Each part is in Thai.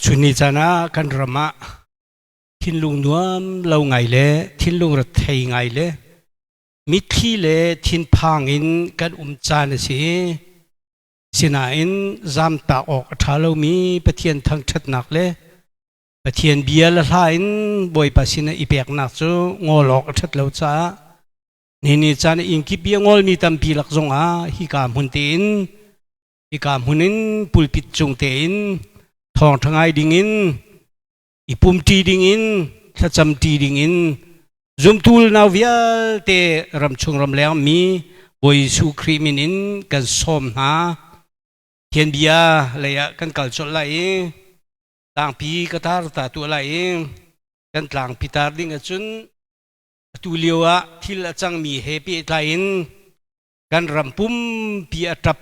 ชุนีจานะกันรำมะทินลุงนวมเราไงเล่ทินลุงรัฐไทยไงเล่มิตรที่เล่ทินพังอินกันจานสิสินาอินจามตาออกท้าเรามีปะเทียนทั้งชัดหนักเล่ปะเทียนเบียร์ละลายอินบ่อยปัสสินะอีเปียกหนักจูงอหลอกชัดเราจ้านี่จานอิงกิบยังงอลมีตัมปีหลักจงอาฮิกามหุนเตินฮิกามหุนินปุลปิดจงเตินทองทั้งไงดิ่งินอีปุ่มตีดิ่งินถ้าจำตีดิ่งินจุมตูลนาวิลเตรำชงรำแล้วมีบอยสุครีมินินกันสมหาเทียนเบียเลยกันกัลชดไหลต่างปีกตาร์ตาตัวไหลกันต่างปีตาร์ดิ่งจุนตุเลียวะที่ละจังมีเฮปีไลน์กันรำปุ่มปีอัตบ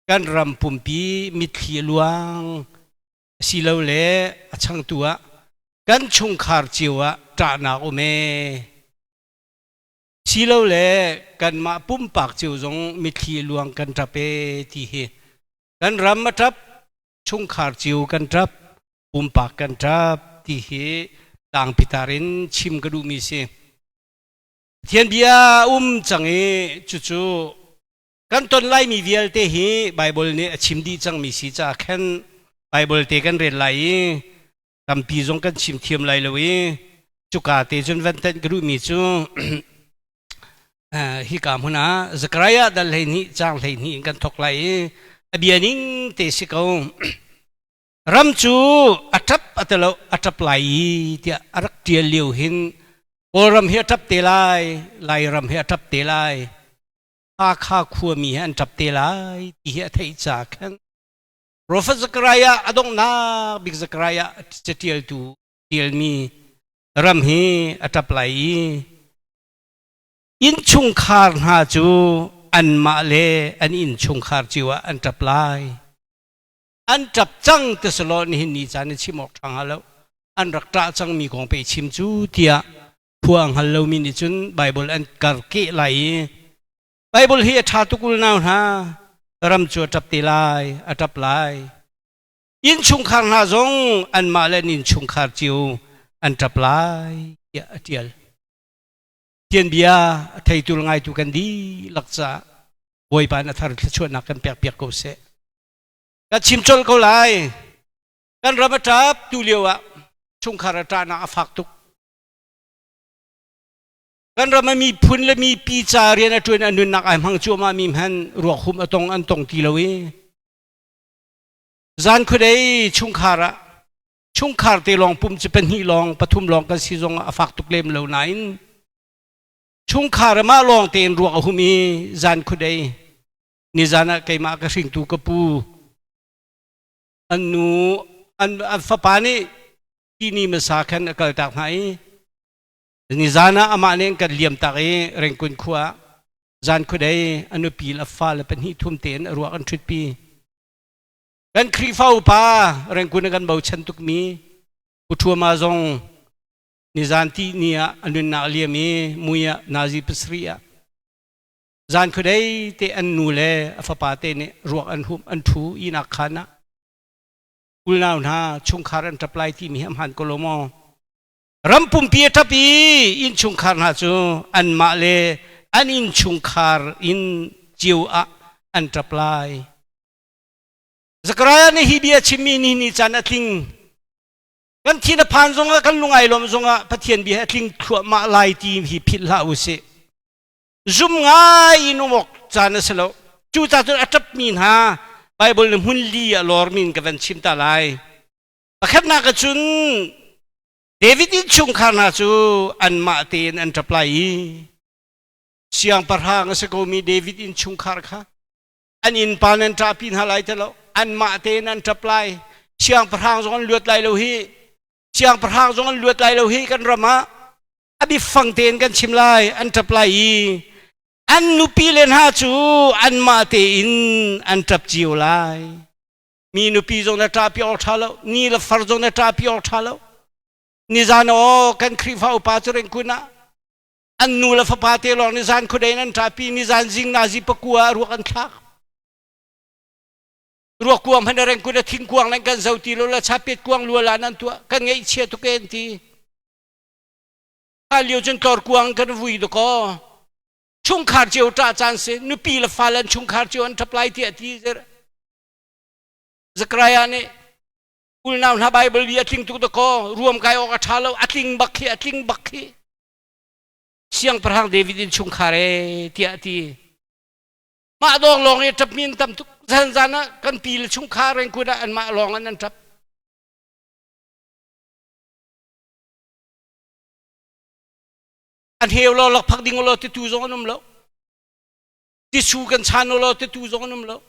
กันรำปุ่มปีมิตรลวงสิเลวเล่ช่างตัวกันชงคาร์จิวะตานาโอเมสิเลวเล่กันมาปุ่มปากจิวจงมิตรลวงกันทับเปที่เฮกันรำมาทับชงคาร์จิวกันทับปุ่มปากกันทับที่เฮต่างพิตารินชิมกระดูมีเสเทียนเบียจังเอจู่กันต้นไล่มีเวียลเตหีไบเบิลเนี่ยชิมดีจังมีสีจ่าแค่นไบเบิลเตกันเรียนไหลตำปีจงกันชิมเทียมไหลเลยจุกาเตจนวันเต็นกระดูมีจู่ฮิกามหุนาสกรายะดัลเลยนี่จังเลยนี่กันทกไหลอเบียนิงเตสิกงรำจู่อัตบอัตโลอัตบไหลเดียรักเดียเลียวหินโอรำเฮียทับเตลัยไลรำเฮียทับเตลัยอาข้าขัวมีอันทับเตลัยที่เฮียไทยจากขันโปรเฟสซักรายะอดงนาบิกซักรายะจะเทียลตูเทียลมีรำเฮียทับไหลอินชุงคาร์นาจูอันมาเลอันอินชุงคาร์จิวะอันทับไหลอันทับจังเตสโลนี่หินนี่จานชิมออกทางฮัลโหลอันรักตาจังมีของไปชิมจูเทียพวงฮัลโลมินิจุนไบเบิลอันการเกะไหลไบเบิลเฮียชาตุกุลนาวนะรำจวดจับตีลายอัตับลายอินชุงคาร์นาจงอันมาเลนินชุงคาร์จิวอันจับลายยาเทียลเทียนเบียไทยตุลไงตุกันดีลักษะบอยปานอัธรชวนนักกันเปียกเปียกกูเสกันชิมจลเขาไหลกันรำจับตุเลียวะชุงคาร์ตานาฟักตุกกันเราไม่มีพุนและมีปีจารียนตัวนั้นนักไอ้มังจัวมามีมันรัวคุมตรงอันตรงทีละวิจานคนใดชุงคาระชุงคาร์เตลองปุ่มจะเป็นฮีลองปฐุมลองกันซีจงฟักตุกเล่มเหล่านั้นชุงคาระมาลองเตนรัวคุมีจานคนใดนิจานะไกมากระสิงตุกปูอันนูอันฟ้าปานี่ที่นี่มาสักขันอากาศตากไหนนี่จานะอามาเนงกันเลี้ยมตาเอเร่งกุนขวาจานคนใดอนุปีละฟ้าละเป็นหิทุ่มเตนรัวกันชุดปีกันครีฟ้าอุปาเร่งกุนกันเบาชันตุกมีอุทัวมาจงนี่จานที่นี่อนุนาเลียมีมุยนาจีปสรียจานคนใดเตอันนูเลฟ้าปาเตเนรัวอันหุมอันทูอินักขานะอุลนาวนาชงคารันทับไลที่มีหันโกลโมรำปุ่มเปียทับปีอินชุงคาร์นาจูอันมาเลอันอินชุงคาร์อินจิวอะอันทับไลสักรายนี่ฮิบียชิมินี่นี่จานอัติงกันที่นพานจงกันลุงไอลมจงพัทยนบีอัติงขวมาลายทีมฮิพิลาอุเซจุมง่ายอินุมกจานเสลวจูจ่าจุอัตบมินฮะไบเบิลมุนลีอลอร์มินกันชิมตาไลอาคับนักจุนเดวิดอินชุงคาร์นาจูอันมาเตนอันทับไลเสียงประหางสกุมีเดวิดอินชุงคาร์ค่ะอันอินปานันทับพินฮาไลท์แล้วอันมาเตนอันทับไลเสียงประหางจงอันเลือดไหลโลหิเสียงประหางจงอันเลือดไหลโลหิกันระมาอบิฟังเตนกันชิมไลอันทับไลอันนุปีเลนฮาจูอันมาเตนอันทับจิวไลมีนุปีจงนัทาพิออทัลนี่ละฟาร์จงนัทาพิออทัลนิจานโอกันครีฟ้าอุปาจเรงคุณะอันนูละฟ้าปาเตลองนิจานคนใดนั้นทับปีนิจานจิงนาจิปกัวรัวกันทัก รัวกวงพันเรงกุดทิ้งกวงนั่นกันเจ้าตีโลละชาเป็ดกวงลัวลานันตัวกันไงเชียตุกเอนทีถ้าเลี้ยวจนกอดกวงกันวุยตะก็ชุงขาดเจียวตาจานเสนุปีละฟ้าลันชุงขาดเจียวอันทับไลเตียทีเจอสกรายานี่อุลนาวนาไบเบิลเบียทิ้งตุกตะก็รวมกายออกชาลอัดลิงบักขีเสียงพระหังเดวิดินชุงขาเรเตียทีมาดองลองเอทับมีนทำทุกสันจานะกันปีละชุงขาเรงกุดอันมาลองอันนั้นทับอันเฮลเราหลักพักดิ่งเราติดตูจงนุ่มแล้วติดชูกันชานเราติดตูจงนุ่มแล้ว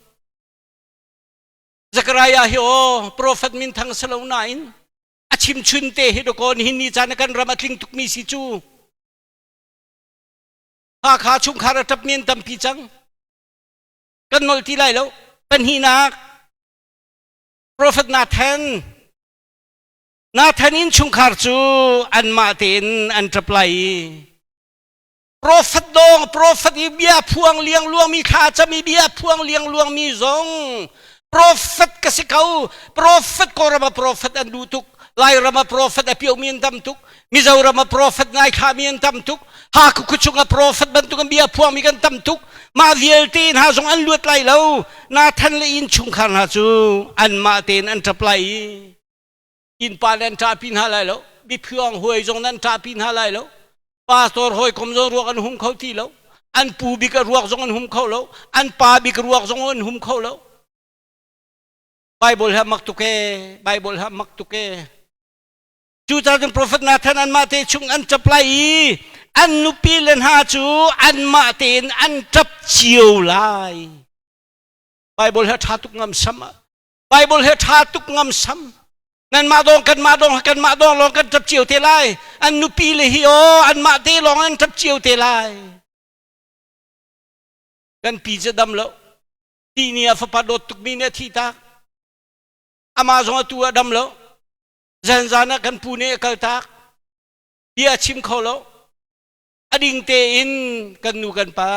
จักรายาเฮโอโปรเฟตมินทั้งสลาวนัยอาชิมชุนเตฮิดกอนหินนิจานักันรามัดลิงทุกมีสิจูหาขาชุมขาระทับมีนตัมปีจังกันนอลที่ไรแล้วเป็นหินักโปรเฟตนาแทนอินชุมขาจูอันมาเตนอันทรัพย์โปรเฟตดงโปรเฟตเบียพวงเลี้ยงลวงมีขาจะมีเบียพวงเลี้ยงลวงมีซงโปรเฟตกสิเขาโปรเฟตก็รามาโปรเฟตอันดูทุกไล่รามาโปรเฟตอภิโอมีนทำทุกมิจารามาโปรเฟตนายขามีนทำทุกหากคุชุกโปรเฟตบรรทุกันเบียพวงมีกันทำทุกมาเวียลตีนหาจงอันลวดไล่แล้วนาทันเลยอินชุงขันหาจูอันมาเตนอันทับไล่อินปานอันทาปินหาไล่แล้วบิพวงหวยจงนั้นทาปินหาไล่แล้วปาสตอร์หอยคมจงรวกอันหุมเขาที่แล้วอันปูบิกรวกจงอันหุมเขาแล้วอันปาบิกรวกจงอันหุมเขาแล้วBible ha maktuke chu cha jong prophet Nathan an ma te chung an chaplai an nupilen ha chu an ma ten an chap chiu lai Bible ha tha tuk ngam sam Bible ha tha tuk ngam sam nan ma dong long kan chap chiu te lai an nupi le hi o an ma te long an chap chiu te lai kan pi je dam lo ti ni fa pa dot tuk mi ne thi ta Amazon tu adam lo zanzana kan pune kaltak dia chim kholo ading te in kan nu kan pa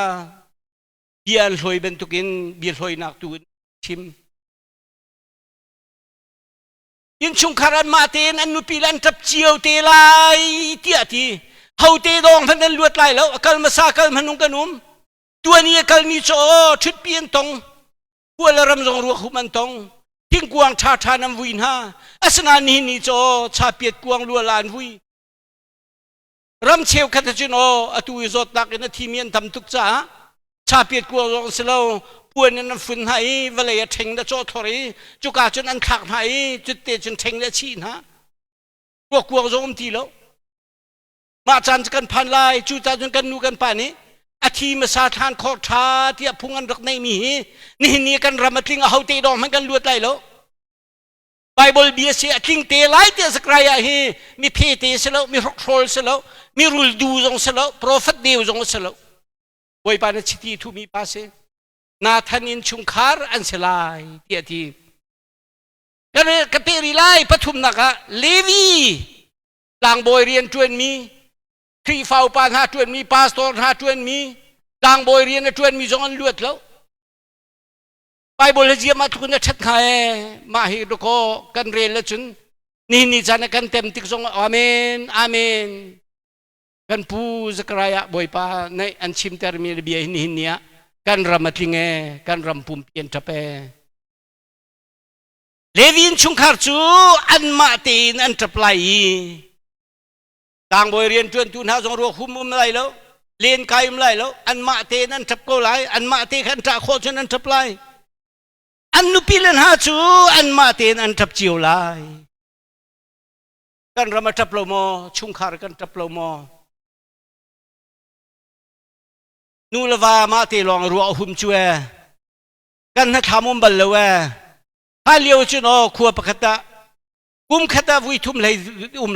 dia loi bentukin bi loi nak tu chim in chung kharan ma ten an nu pilan tap chiu te lai tia ti hau te dong than den luat lai lo kal ma sa kal manung kanum tua ni kal ni cho thut pian tong kuala ram jong ru khu man tongทิ้งกวางชาทานำวินฮาอัศนานีนี่จอชาเปียดกวางลัวลานวิรำเชวขัดจุนโออตุยจดตักในทีเมียนทำทุกจ้าชาเปียดกวางลองเสลาปวนนั้นฝุ่นให้เวลาเทงได้จอทอรีจุกาจนอันขักให้จุดเตจนเทงได้ชีนฮะกวางจงทีแล้วมาจันกันพันลายจุดจนกันนูกันป่านี้อาทีมาสาทานขอทาที่พุงอันรักในมีนี่กันรามัดลิงเอาเตดองมันกันลวดไล่แล้วไบเบิลเบียเสียลิงเตไล่เตสกรายฮีมีเพเตเสแล้วมีฮอกโซลเสแล้วมีรูลดูจงเสแล้วโปรเฟตเดียวจงเสแล้วไว้ปานชิตีทูมีภาษานาธานินชุงคาร์อันเสลายเตียทีกันกระเปรีไล่ปฐุมนักะเลวีลางบอยเรียนจวนมีครีฟาวปานหาจวนมีพาสตอร์หาจวนมีดังบอยเรียนจวนมีจงอันลวดแล้วไบเบิลเจียมาทุกคนชัดไงมาฮิโดโกกันเรียนแล้วจุนนี่จานกันเต็มติกจงอาเมนกันปูสกรายะบอยปาในอันชิมเตอร์มีระเบียนี่เนี่ยกันรำมาทิ้งกันรำปุ่มเปลี่ยนทับเปเลวินชุงคาร์จูอันมาตีนอันทับไลต่างบริเรียนจวนทุนหาจงรัวคุ้มไรแล้วเรียนไกลไรแล้วอันมาเตนั้นทับโกไลอันมาเตขันตาโคจนั้นทับไลอันนุปิลันหาจูอันมาเตนั้นทับจิวไลกันรำมาทับโลโมชุงคาร์กันทับโลโมนูลวามาเตลองรัวหุ่มจัวกันนักขามุมบัลเลวฮาเลียวจุนอขัวปะคตะกุมขตาวิทุมเลย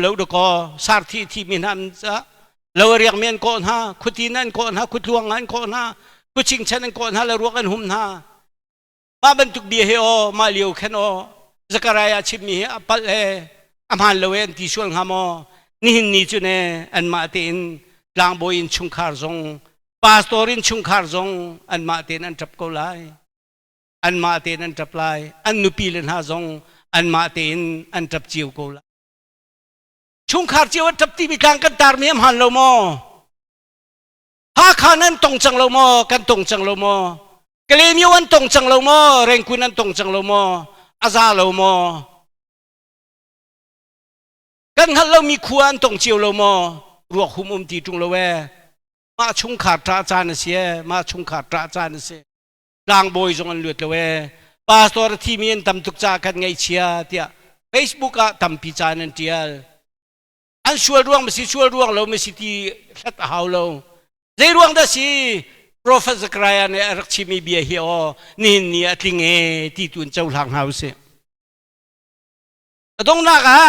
เลวดกอสารที่มีน้ำจะเราเรียกเมียนก่อนฮะคุตีนั่นก่อนฮะคุดลวงนั่นก่อนฮะคุชิงชันนั่นก่อนฮะเรารวกันหุ่มฮะมาบรรทุกเบียเฮโอมาเลียวแค่นอสกรายาชิมีอปัลเลอามันเลวนที่ชวนฮามอนี่จุนเนอันมาเตนลางโบยินชุงคาร์ซงปาสตอรินชุงคาร์ซงอันมาเตนอันจับกูไล อันมาเตนอันจับลายอันนุปีเลนหาจงอันมาเตนอันจับจิวกูละชุงขาดจิวจับตีบิกางกันตารเมียมหันเราโมหาขานั้นตรงจังเราโมกันตรงจังเราโมกเลมิวันตรงจังเราโมเร่งคุนั้นตรงจังเราโมอาซาเราโมกันฮัลเรามีควรตรงจิวเราโมรวกหุมตีจุงเราเวมาชุงขาดตราจานเสียมาชุงขาดตราจานเสียร่างบอยจงอันเลือดเราเวปาสตอร์ที่มีนทำตุกจากกันไงเชียเตียเฟซบุ๊กอะทำพิจารณาเตียอันชัวร์ร่วงไม่ใช่ชัวร์ร่วงเราไม่ใช่ที่สัตว์หาวเราใจร่วงได้สิโปรเฟสต์กรายเนี่ยรักชิมีเบียเฮียนี่นี่อัดลิงที่ตุนเจ้าหลังเฮาส์ตรงนั้นอ่ะ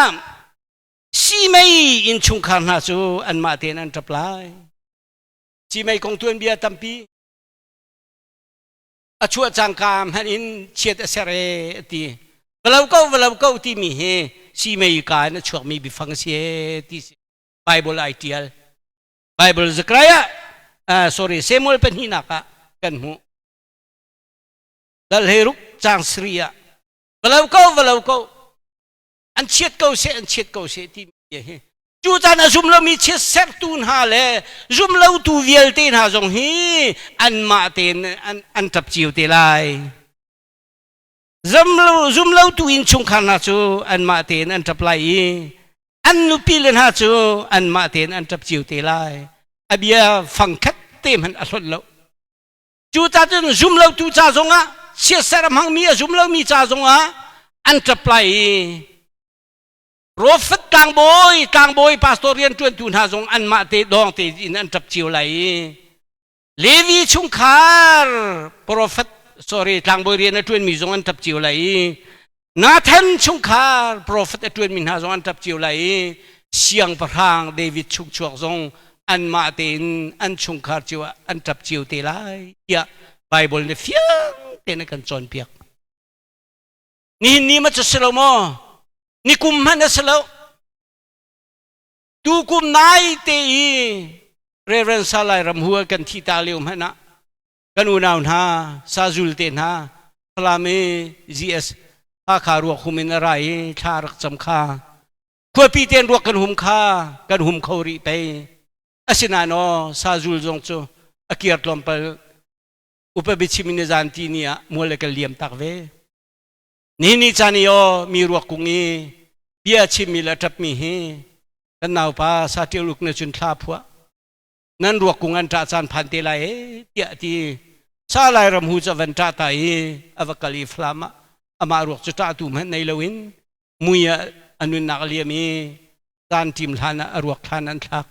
ซีไม่อินชุงขันหาจูอันมาเตนันจับไล่ซีไม่คงตุนเบียตั้มปีอชัวจังกามฮันอินเชียดเสเรตีเวลาเก้าที่มีเฮซีไม่กายนะชัวมีบิฟังเสียที่ไบเบิลไอทีเอลไบเบิลสกรายsorry เซมูลเป็นหินักกันหูแล้วเฮรุกจางสรีเวลาเก้าอันเชียดเก้าเสที่มีเฮจูจานะจุมเรามีเชียดเซฟตูนฮาเลจุมเราตูเวลเตนฮาจงฮีอันมาเตนอันทับจิวเตไลจุมเราตูอินชุงขันฮาจูอันมาเตนอันทับไลอันนุปิเลนฮาจูอันมาเตนอันทับจิวเตไลอเบียฟังคัดเต็มหันอรรถเราจูตาจนจุมเราตูจ่าจงเชียดเสรมังมีจุมเรามีจ่าจงอันทับไลโรฟต์ต่างบอยพาสตอรียนจวนตุนหาจงอันมาเตดองเตอินอันจับจิวไหลเลวีชุงคาร์โปรเฟตsorry ต่างบอยเรียนจวนมีจงอันจับจิวไหลนาธานชุงคาร์โปรเฟตจวนมีหาจงอันจับจิวไหลเสียงพระางเดวิดชุกชวกจงอันมาเตนอันชุงคาร์จิวอันจับจิวเตไลยะไบเบิลเนี่ยเฟียงเตนกันจอนเปียกนี่มันจะสโลโมนี่กุมมันสละดูกุมนายเตอีเรเวนซาลายรำหัวกันที่ตาเลียวมันนะกันอุณาหนาซาจุลเตนะพลามีจีเอสอาคารวกหุมินอะไรชารักจำคาขวปีเตียนรวกกันหุมคากันหุมเขารีไปอาศินาโนซาจุลจงโจอากิร์ตลอมเปอุปบิชิมินจานตีเนียมัวเล็กเลียมตักเวนี่จานิโอมีรวกกุงีเบียชิมิละทับมีเฮกันนาวป้าสาธิลุกเนจุนทาพัวนั่นรวกกุงันตาจานพันเตลัยเดียที่ซาลายรำหูจะวันตาตายอวกาลีฟลามะอามารวกจุตาตุมันในลวินมุยอนุนักเลียมีการทิมทานรวกทานันทัก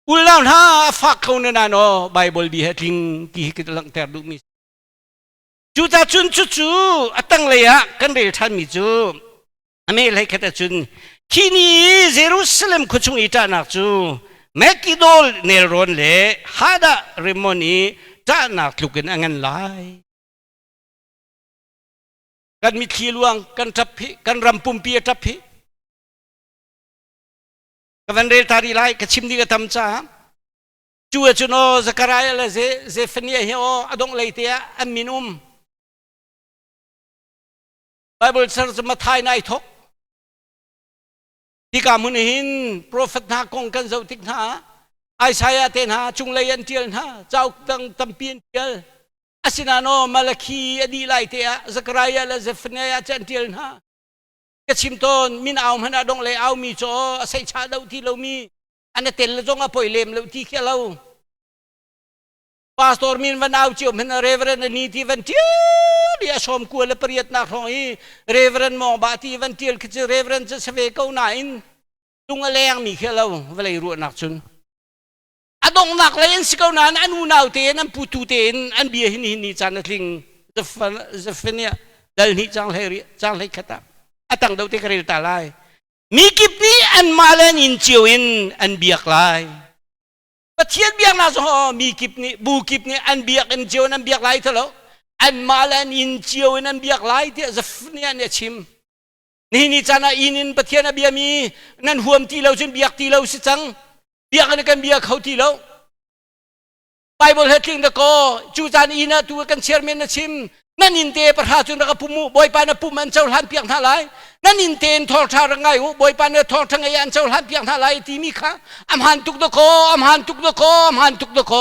อุลลาวนาฟักเขาเนนานอไบเบิลบีเฮติงที่กิตลังเตอร์ดูมิจูตาจุนจูตั้งเลยกันเรียท่านมิจูอเมริกาแต่จุนที่นี่เยรูซาเล็มคุชงอิตานักจูเมกิโดลเนรอนเล่ฮาดาเรมอนีตานักลุกันอังันไลกันมีขีลวงกันทับพิกันรำปุ่มเปียทับพิกันเรียตารีไลกันชิมดีกันทำจ้าจูจุนโอสกรายละเซฟเนียเฮโออดงเลยเตียอัมมินุมไบเบิลสารสมัทไทยนายทกที่กามุนหินโปรเฟตนาคงกันเจ้าติกนาไอซายาเตนาจุงเลยันเทียนนาเจ้าตัมเปียนเทียนอาศินาโนมาลคีอดีไลเตียสกรายละเซฟเนียจันเทียนนากชิมตนมินเอามันอดงเลยเอามีโจใส่ชาดาวที่เรามีอันนี้เต็นละจงอภัยเลมเราที่แค่เราพาสตอร์มินวันเอาเจียวมันเรเวรนนี่ที่วันเทียเดียชมกัวเลปริยตนักหอยเรเวรนมองบาที่วันเทียคือเรเวรนจะเสวก้าวหน้าอินตุงอะไรยังมีแค่เราเวลารู้นักจุนอดงนักเลยอินสิก้าวหน้าอันอุณาวเตนอันปุตุเตนอันเบียหินี่จานนักลิงจะฟันเนี่ยดัลนี่จังเลยขตาอัตังดาวเตกเรลตาไลมีกิบนี้อันมาเลนินเจียวอินอันเบียกไลประเทศเบียกน่าจะมีกิบนี้บูกิบนี้อันเบียกอินเจียวอันเบียกไลเท่าไหร่อันมาเลนินเจียวอันเบียกไลที่จะฟันเนี่ยชิมนี่จานาอินินประเทศนเบียมีนั่นห่วมที่เราจนเบียกที่เราสิจังเบียกกันเบียกเขาที่เราไบเบิลเฮดลิงตะโกจูจานอินะตัวกันเชอร์เมนนะชิม นั่นอินเตประชาชนรักปุ่มบอยปานปุ่มอันเจ้าหันเพียงท่าไรนั่นอินเตนทอชารงไงบอยปานทอทั้งไงอันเจ้าหันเพียงท่าไรที่มีข้าอัมหันตุกตะโคอัมหันตุกตะโคอัมหันตุกตะโค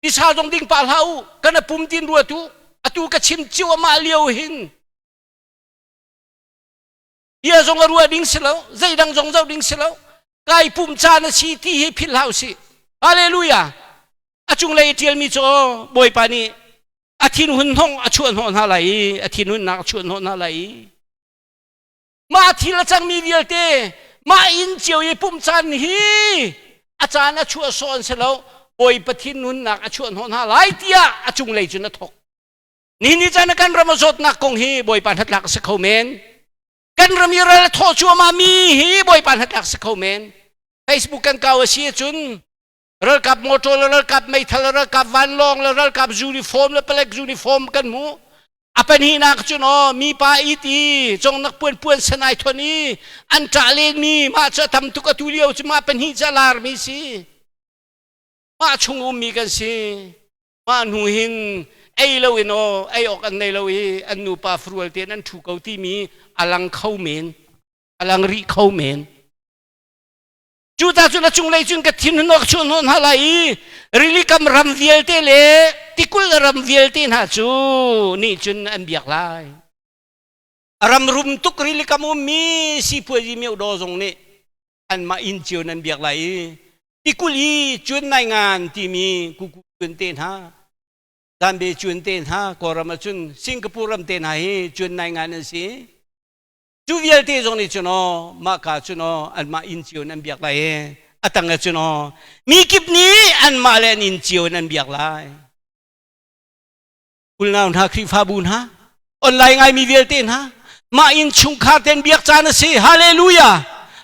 ดิชาตรงดิ่งปาลากันปุ่มตินรัวตุatu ka chim chiu ma liu hin ia zong arua ding silo zai dang zong zau ding silo kai pum cha na si ti hi phil hau si hallelujah achung lei tiel mi cho boi pani athin hun hong achuan hon ha lai athin hun nak chuan hon ha lai ma thil chang mi vial te ma in chiu ye pum chan hi achana chu son silo boi pathin hun nak achuan hon ha lai tia achung lei chu na thokนี่จะนักการรำสดนักคงฮีบอยปันหัดหลักสักเขาเมนกันรำมีอะไรทอชัวมามีฮีบอยปันหัดหลักสักเขาเมน Facebook กันเก่าเสียจุนเรื่องกับมอเตอร์เรื่องกับไม่ทันเรื่องกับวันลองเรื่องกับยูนิฟอร์มเรื่องเปล็กยูนิฟอร์มกันหมูอาเป็นฮีนักจุนอ๋อมีป้าอีตีจงนักเปื่อนสนายทนี้อันจ่าเลนมีมาจะทำตุกตุเลียวจะมาเป็นฮีจะลาร์มีสิมาชงมีกันสิมาหนูหินไอ้เราเนาะไอ้ออกอันในเราอันนูปาฟรัวเตียนั่นถูกเอาที่มีอลังเข้าเมนอลังรีเข้าเมนจูตาจุลจุงเลยจุงกะทินนอกชนนฮาไลริลิกำรำเวียลเตเลติกุลรำเวียลเตนฮาจูนี่จุนอันเบียกไลรำรุมตุกริลิกำมุมีสิพวยมีอุดอซงนี่อันมาอินเจียวนันเบียกไลติกุลีจุนในงานที่มีกุกุจุนเตนฮาดันเบจุนเตนฮากอรมาจุนสิงคโปร์รำเตนฮาเฮจุนในงานนั่นสิจูเวียลเตจงนี่จุนอมากาจุนออันมาอินจิวนันเบียกไลอัตังจุนอมีกิบนี้อันมาเลนอินจิวนันเบียกไลอุลนาอุนฮาคริฟาบุนฮาออนไลน์ไงมีเวียลเตนฮามาอินชุงคาเตนเบียกจานสิฮาเลลูยา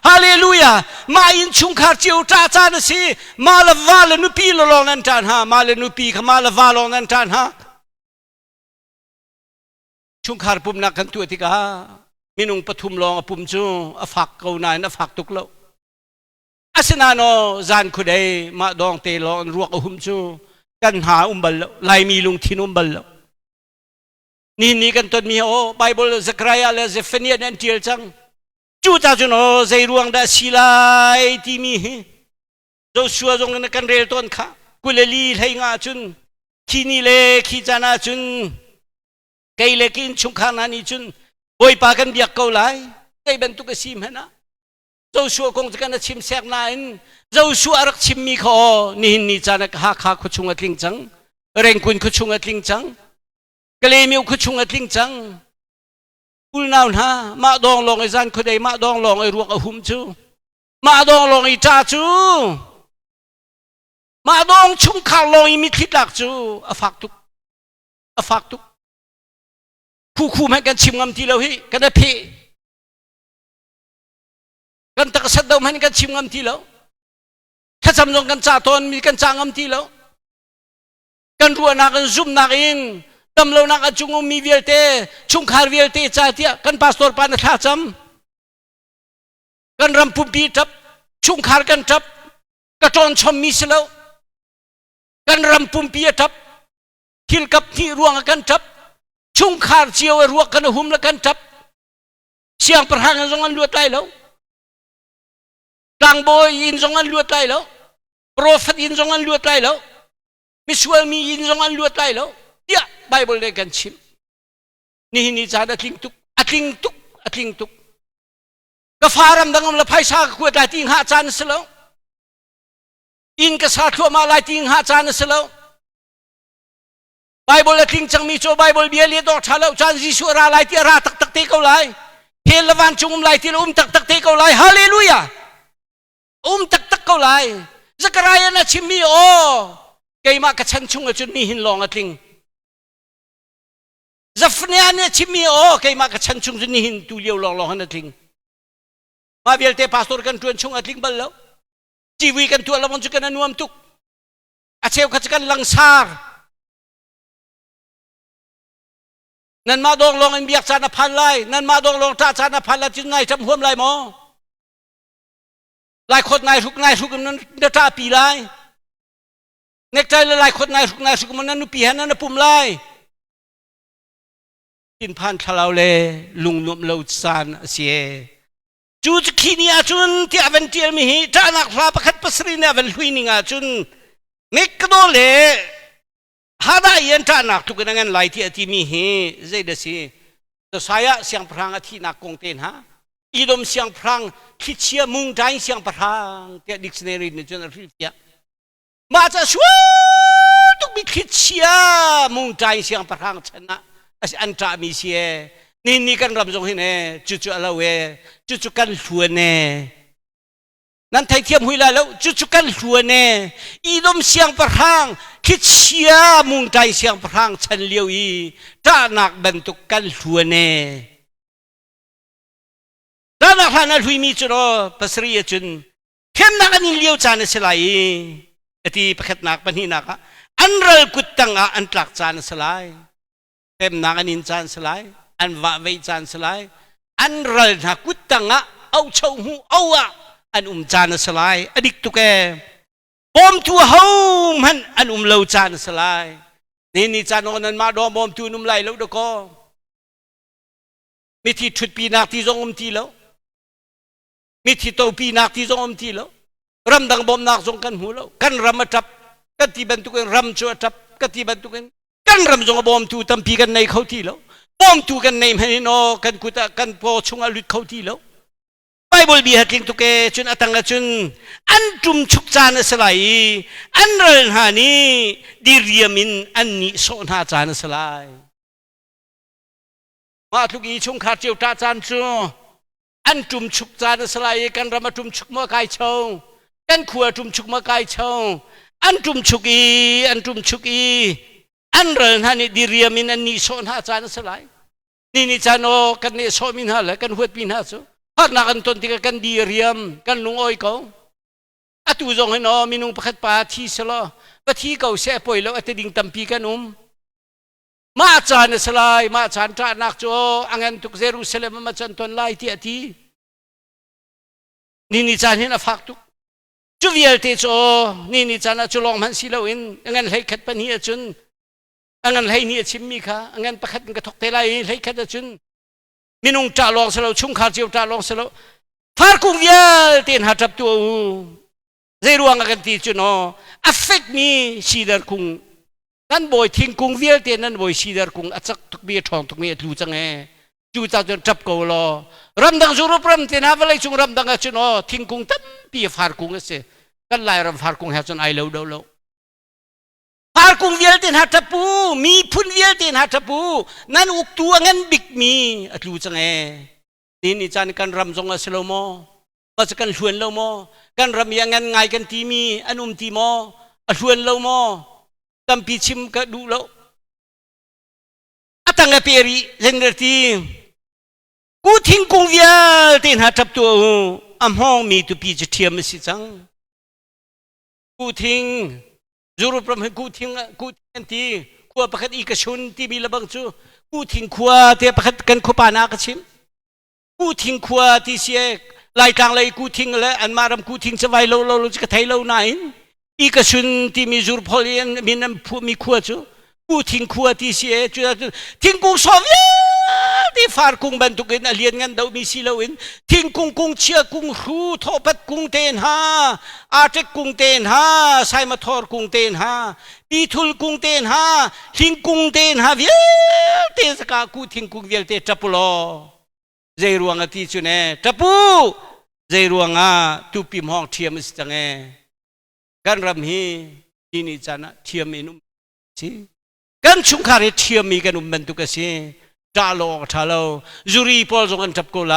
ฮาเลลูยามาอินชุงคาจิวจ้าจานสิมาลาวาลนุปีลลองนันจานฮามาเลนุปีขมาลาวาลองนันจานฮาชุงคาร์ปุ่มนักกันตัวที่กามินุงปฐุมลองปุ่มจูอฟักเกานายนฟักตุกโลอาสนาโนจานคุเดมาดองเตลอนรวกหุมจูกันหาบัลไลมีลุงทินุบัลนี่กันต้นมีโอไบเบิลสกรายาเลเซฟเนียนันเทียลจังจูตาจุนโอใจรวงดาศิลายที่มีโจชัวจงนักันเรลต้นข้ากุเลลีให้งาจุนขีนีเลขีจานาจุนไกเลกินชุงขานานีจุนบอยปากันเบียกเกาไลไกเป็นตุกซิมเห็นะโจชัวคงจะกันชิมแสกนายโจชัวรักชิมมีขอนี่จานักฮักฮักขุชงอัดลิงจังเร่งคุณขุชงอัดลิงจังกะเลมิวขุชงอัดลิงจังอุลนาวนะมาดองลองไอ้จานคนใดมาดองลองไอ้รวกหุมจูมาดองลองไอ้จ่าจูมาดองชุงข้าวลองไอ้มิทิดหลักจูอฟักตุกคู่ให้กันชิมงำทีเราให้กันได้เพกันตะกษัตริย์เราให้กันชิมงำทีเราถ้าจำลองกันจ่าตอนมีกันจ่างำทีเรากันรัวนักกันซุ่มนักอินตำรวจนักจุงมีเวลเตชุงคาร์เวลเตจ่าเตียกันพาสตอร์ปานท่าจำกันรำปุ่มปีทับชุงคาร์กันทับกระจอนชมมีเสลากันรำปุ่มปีทับคิลกับที่รวงกันทับชุงคาร์เจียวรวกกันหุ่มละกันทับเสียงประหารจงอันลวดไล่แล้วต่างโบยอินจงอันลวดไล่แล้วโปรเฟตอินจงอันลวดไล่แล้วมิสเวลมีอินจงอันลวดไล่แล้วเดี๋ยวไบเบิลเรียกกันชิมนี่จานอัดลิงตุกก็ฟารัมดังมันละไพ่ซากขวดได้ทิ้งหาจานเสลาอินก็สาทั่วมาลายทิ้งหาจานเสลาไบเบิลทิ้งจังมีโจไบเบิลเบียลีดอกชาเลาจานจิสุราลายที่ราตักเตเขาลายเฮลวันจุงลายที่ตักเตเขาลายฮาเลลูยาตักเขาลายสักรายนะชิมีโอไกมากระชันชุงจุนมีหินลองอัดลิงจัฟเนียเนี่ยชิมีโอเคมากระชันชุงจุนี่หินตุเลียวลองหันทิ้งมาเวลเตพาสตอร์กันชวนชุงอัดลิงบัลแล้วจีวีกันตัวละมันจุกันนวมตุกอาเชลขัดกันลังซาร์นั่นมาดองลองอินเบียกจานพันไลนั่นมาดองลองตาจานพันละจึงไงจำห่วมไลหมอไลคนไงทุกนั้นเดตาปีไล เนกใจละลายคนนายสุกนายสุกมันนั้นนุปีฮันนั้นปุ่มไล่กินพันทลาวเลลุงนุ่มเลวซานเสียจูจขีนีอาจุนที่อเวนเทียมีจ้านักฟ้าประคัดปัสรีเนี่ยอเวนลุยนิงอาจุนเมกโดเลฮาดายันจ้านักทุกนังเงินไล่ที่อธิมีเจดสิตัวสายเสียงพรังอธินักกงเตนฮะอีดมเสียงพรังคิดเชียมุงใจเสียงพรังที่ดิกชันนารีในจุนริฟยามาจะช่วยทุกมีคิดเชียมุงใจเสียงพรังชนะอันตรามีเสียนี่กันรำจงให้เน่จุอะไรเวจุกันหัวเน่นั่นไทยเทียมหุยแล้วจุกันหัวเน่อีดมเสียงประหังคิดเชียมุงใจเสียงประหังฉันเลี้ยวอีถ้านักบรรทุกกันหัวเน่ถ้านักพานักหุยมีจุดปัสรีจุนเข้มนักนี่เลี้ยวจานสลายที่ประคัดนักปัญหานักอันเริกุตังอันตรักจานสลายเข้มนักนินจานสลายอันว่าไว้จานสลายอันเรื่องกุตังเอาเช่าหูเอาอันจานสลายอดิกตุกแกบอมตัวเฮามันอันเลวจานสลายนี่จานนั้นมาดอมบอมตัวนุ่มไหลแล้วดอกก็มีที่ชุดปีนักที่จงทีแล้วมีที่โตปีนักที่จงทีแล้วรำดังบอมนักจงกันหูแล้วกันรำมาจับกันที่บรรทุกรำชัวจับกันที่บรรทุกกันรำจงบอมตัวตั้มปีกันในเขาที่แล้วบอมตัวกันในมันนอกันกุตะกันพอชงอลุดเขาที่แล้วไบเบิลบีฮัดลิงตุกเกจุนอตังจุนอันจุมชุกจานสลายอันเรื่องหานี้ดิเรียมินอันนี้โซนาจานสลายมาทุกีชงขาดเจียวตาจานจูอันจุมชุกจานสลายกันรำมาจุมชุกเมื่อไก่เชงกันขัวจุมชุกเมื่อไก่เชงอันจุมชุกีอันจุมชุกีอันเรื่องหานี้ดิเรียมินอันนี้โซนาจานสลายนี่จานโอกันเนี่ยโซมินฮาละกันหัวปินฮาโซหากนักอันตนที่กันดีเรียมกันลุงอ้อยเขาอัตุจงให้นอมินุงประคัดปาที่สละปะที่เขาเสียป่วยแล้วอัตดิ่งตัมปีกันมาจานสลายมาจานจานักโจอังเงินทุกเซรุสเลมมาจันตนไล่ที่อธินี่จานให้นับฟักทุกจูเวียลเตโจนี่จานจุลองมันสิเลวินอังเงินให้ขัดปัญหาจุนอังเงินให้นี่ชิมมีค่ะอังเงินประคัดกระทกเตลัยให้ขัดจุนมินุงจ่าลองสลาชุ่งขาเจียวจ่าลองสลาฟาร์กุงเวียเตียนหัดจับตัวเจรวงกันที่จุนอ affect me ชีดาร์กุงนั่นบ่อยทิ้งกุงเวียเตียนนั่นบ่อยชีดาร์กุงอัจฉริทุกเบียทองทุกเบียรู้จังเงจูจ่าจนจับกูรอรำดังจูรุปรำเตียนฮาเวลัยจุงรำดังจุนทิ้งกุงตั้มปีฟาร์กุงเสกันไล่รำฟาร์กุงเฮจนไอเลวเดาเลวฟาร์กุงเวียเตียนหัดจับปูมีพุ่นเวียเตียนหัดจับปูนั่นอุกตัวงั้นบิ๊กมีอัตรู้จังเงนี่จานกันรำจงอาศัยโมมาสักกันชวนเราโมกันรำยังงั้นไงกันทีมีอันทีโมชวนเราโมตั้มปีชิมก็ดูเราอัตังกเปรีเจนเดอร์ทีกูทิ้งกุงเวียเตียนหัดจับตัวอัมห้องมีตุปีจะเทียมสิจังกูทิ้งจูรุปรำให้กูทิ้งที่ขัวประคัดอีกชุนที่มีระบังจูกูทิ้งขัวเทียประคัดกันขบปานากชิมกูทิ้งขัวที่เสียลายกลางเลยกูทิ้งเลยอันมารำกูทิ้งสบายเราจะกระไทยเราไหนอีกชุนที่มีจูรุพอลีนมีน้ำผู้มีขัวจูกูทิ้งขัวที่เสียจูทิ้งกุงโซเวียที่ฟาร์กุงบรรทุกเงินเลียนเงินดาวมีสิลวินทิ้งกุงเชียกุงรูทอปัดกุงเตนฮาอาเจกุงเตนฮาไซมาทอร์กุงเตนฮาปีทุลกุงเตนฮาทิ้งกุงเตนฮาเวียเตสกากูทิ้งกุงเวียเตจับปุโลเจรวงอาทิตย์เน่จับปูเจรวงอาตุปิมห้องเทียมสิจังเงกันรำฮีนี่จานะเทียมอินุสิกันชุงคาริเทียมมีกันบรรทุกสิจ่าโลจ่าโลจูรีพอลจงกันจับกูไล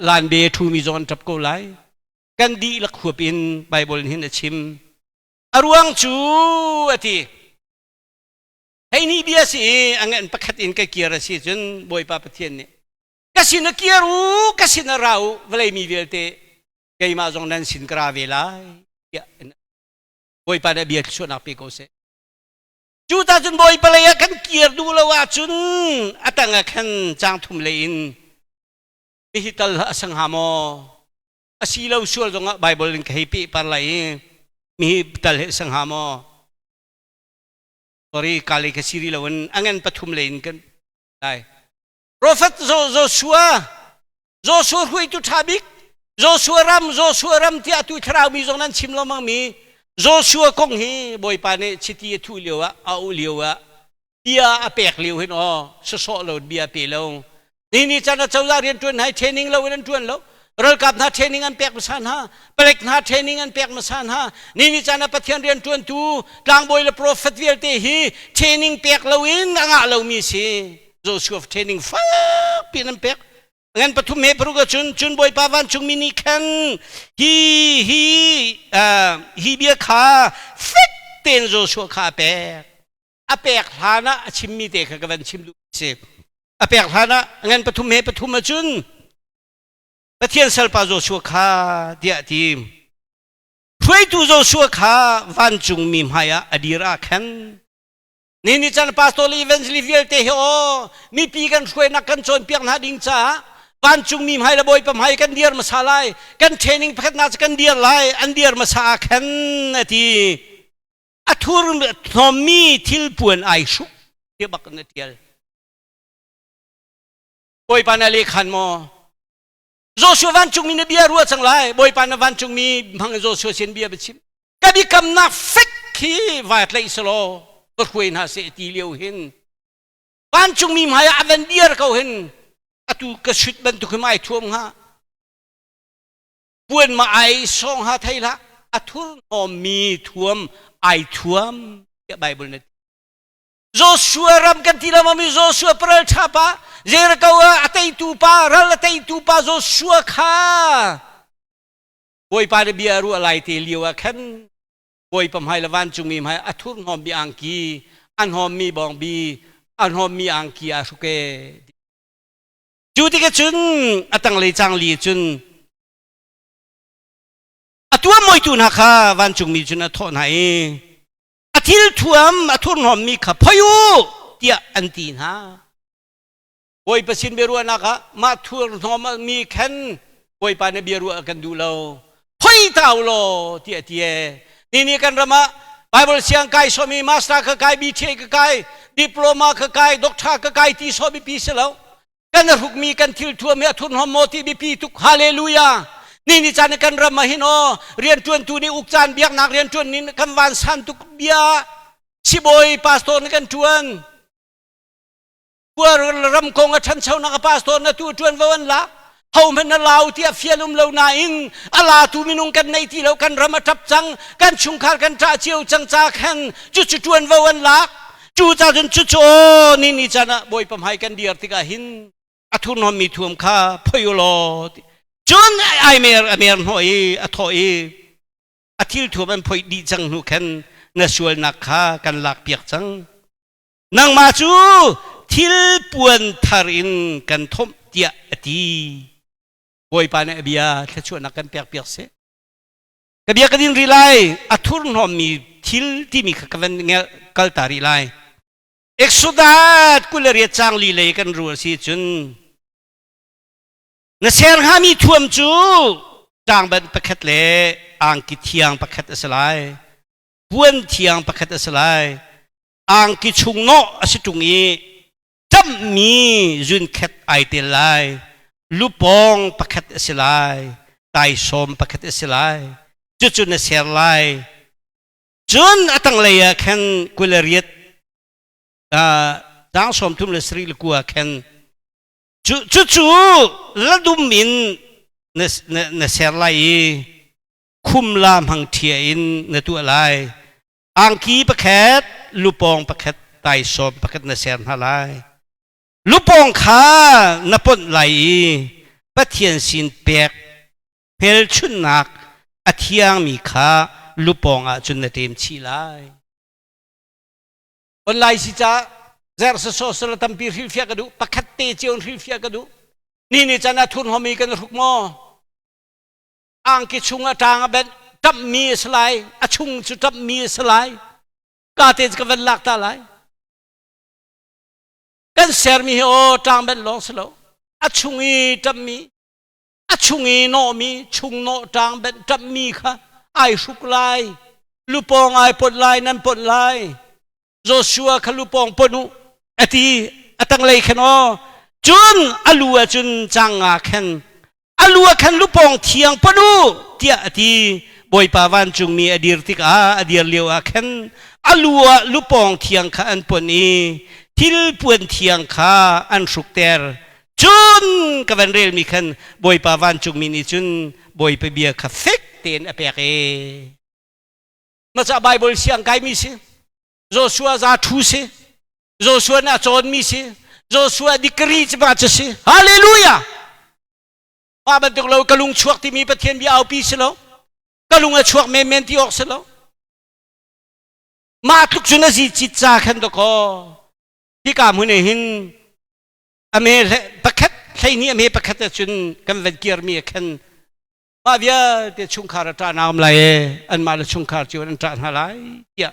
ลานเบทูมีจงกันจับกูไลกันดีลักหัวปินไบเบิลหินชิมอารวงจูอธิให้นี่เบียสิอังเงินประคัดอินกับเกียร์สิจนบอยปาปเทียนเนี่ยก็สินักเกียร์ก็สินาเราเวลามีเวลเตะก็มาจงนั้นสินกราเวลาบอยปาได้เบียร์ชวนนักปีโกเซจูตาจนบอยปลายกันเกียร์ดูแล้วว่าจุนอัตังกันจางทุ่มเลนมิฮิตัลสังหามออาศิลาอุชวลจงไบเบิลลิงค์ให้ปีปลายมิฮิตัลสังหามอ sorry kali ke siri lawan angan pathum lain kan dai prophet Joshua hui tu thabik Joshua ram ti atu thrau mi zonan chimlo mang mi Joshua kong hi boy pane chiti thu lewa au lewa bia apek liu hin o so lo bia pe lo ni chana chawla rian tuan hai training lo wen tuan lo rol kap na training an pek masan ha pelek na training an pek masan ha ni chana pathian rian tuan tu tlang boy le prophet vel te hi training pek lo in anga lo mi si Joshua training fa pin an pek ngan pathum me pruga chun boy pawan chung mini khan hi bia kha fit ten Joshua kha pek apek thana chimmi te kha kawan chimlu se apek thana ngan pathum me pathum chun pathian salpa Joshua kha dia tim thui tu Joshua kha van chung mi maya adira khan ni chan pastor evangelist vel te ho mi pi kan thui na kan chon piak na ding cha van chung mi hai la boy pam hai kan diar masalai kan training phat na kan diar lai an diar masa khan ati athur thomi thil puan ai su te bak na tial boy panale khan mo Joshua van chung mi ne bia ruwa chang lai boy pan van chung mi bhang Joshua sen bia bachim kabi kam na fek khi vai tlai solo ko khoi na se ti leu hin van chung mi mai avan diar ko hin atu ka shit ban tu khmai thuam ha puan ma ai song ha thaila athur om mi thuam ai thuam ya bible ne Joshua ram kan tila mami Joshua pral thapa zer ka atai tu pa ral atai tu pa Joshua kha boy pa de biaru alai te liwa khan boy pam hai lawan chung mi mai athur hom bi angki an hom mi bong bi an hom mi angki asuke juti ke chun atang le chang li chun atua moi tu na kha wan chung mi chun atho na e athil thuam athur hom mi kha phayu tia antin ha boy pasin beru na kha ma thur hom mi khan boy pa ne beru kan du lo phoi taw lo tia tia ni kan rama bible siang kai so mi master ka kai bi the ka kai diploma ka kai doctor ka kai ti so bi pi se lo kan huk mi kan thil thuam me athun hom moti bi pi tuk hallelujah ni chan kan ram mahino rian tuan tu ni ukchan biak nak rian tuan ni kan wan san tuk bia si boy pastor ni kan tuan puar ram kong a than chau na ka pastor na tu tuan wan la hau men na lau tia fialum lo na in ala tu minung kan nei ti lo kan ram tap chang kan chung khal kan tra chiu chang cha khan chu chu tuan wan la chu cha jun chu chu ni chana boy pam hai kan diar tika hin athun hom mi thuam kha phayulo chun ai mer hoi athoi athil thuam an phoi di chang nu khan na sual na kha kan lak piak chang nang ma chu thil puan tharin kan thom tia ati boy pa na bia thchu na kan piak se ka bia kadin rilai athur hom mi thil ti mi kha kan ngel kal tari lai exodus kulari chang li le kan ru si chun na ser ha mi thuam chu tang ban pakhat le ang ki thiang pakhat asalai puan thiang pakhat asalai ang ki chung no asitung i tam mi jun khat ai te lai lupong pakhat asalai tai som pakhat asalai chu na ser lai chun atang le ya khan kulariat dang som tum le sri le kwa khan chu ladum min na ser lai khum lam hang thia in na tu lai angki pakhat lupong pakhat tai som pakhat na ser ha lai lupong kha na pon lai pathian sin pek pel chun nak athiang mi kha lupong a chun na tem chi lai on lai si cha zer sa so sa tam pi ril fia kadu pakhat te chion ril fia kadu ni chana thun homi kan ruk mo ang ki chunga tang ben tam mi slai a chung chu tam mi slai ka te ka van lak ta lai kan ser mi o tang ben long slo a chungi tam mi a chungi no mi chung no tang ben tam mi kha ai suk lai lupong ai pot lai nan pot lai โจชัวขลุปองปนุอตีอตังเลยขนอจุนอลัวจุนจังอาขันอลัวขันลุปองเทียงปนุเตียอตีบอยปาวันจุงมีอดีรติกาอดีรเลียวอาขันอลัวลุปองเทียงขาอันปนีทิลปวนเทียงขาอันสุกเตอร์จุนกับวันเรลมีขันบอยปาวันจุงมีนิจุนบอยไปเบียคาเฟกเตนอเปเกมาจากไบเบิลเสียงไกมีสิโจชัวซาทูสิโจชัวน่าจอนมีสิโจชัวดิกรีจมาจะสิฮาเลลูยาว่าบรรทุกเรากลุงช่วงที่มีประเทศมีเอาปีสิแล้วกลุงช่วงเมนที่ออกสิแล้วมาทุกจุนสิจิตใจขันตะกอที่กามุนหินอเมริกประคัตใช่นี่อเมริกประคัตจุนกันเวกียร์มีขันมาเบียเดชุงคาร์ตานามไลอันมาลชุงคาร์จิวันตานฮาไลยะ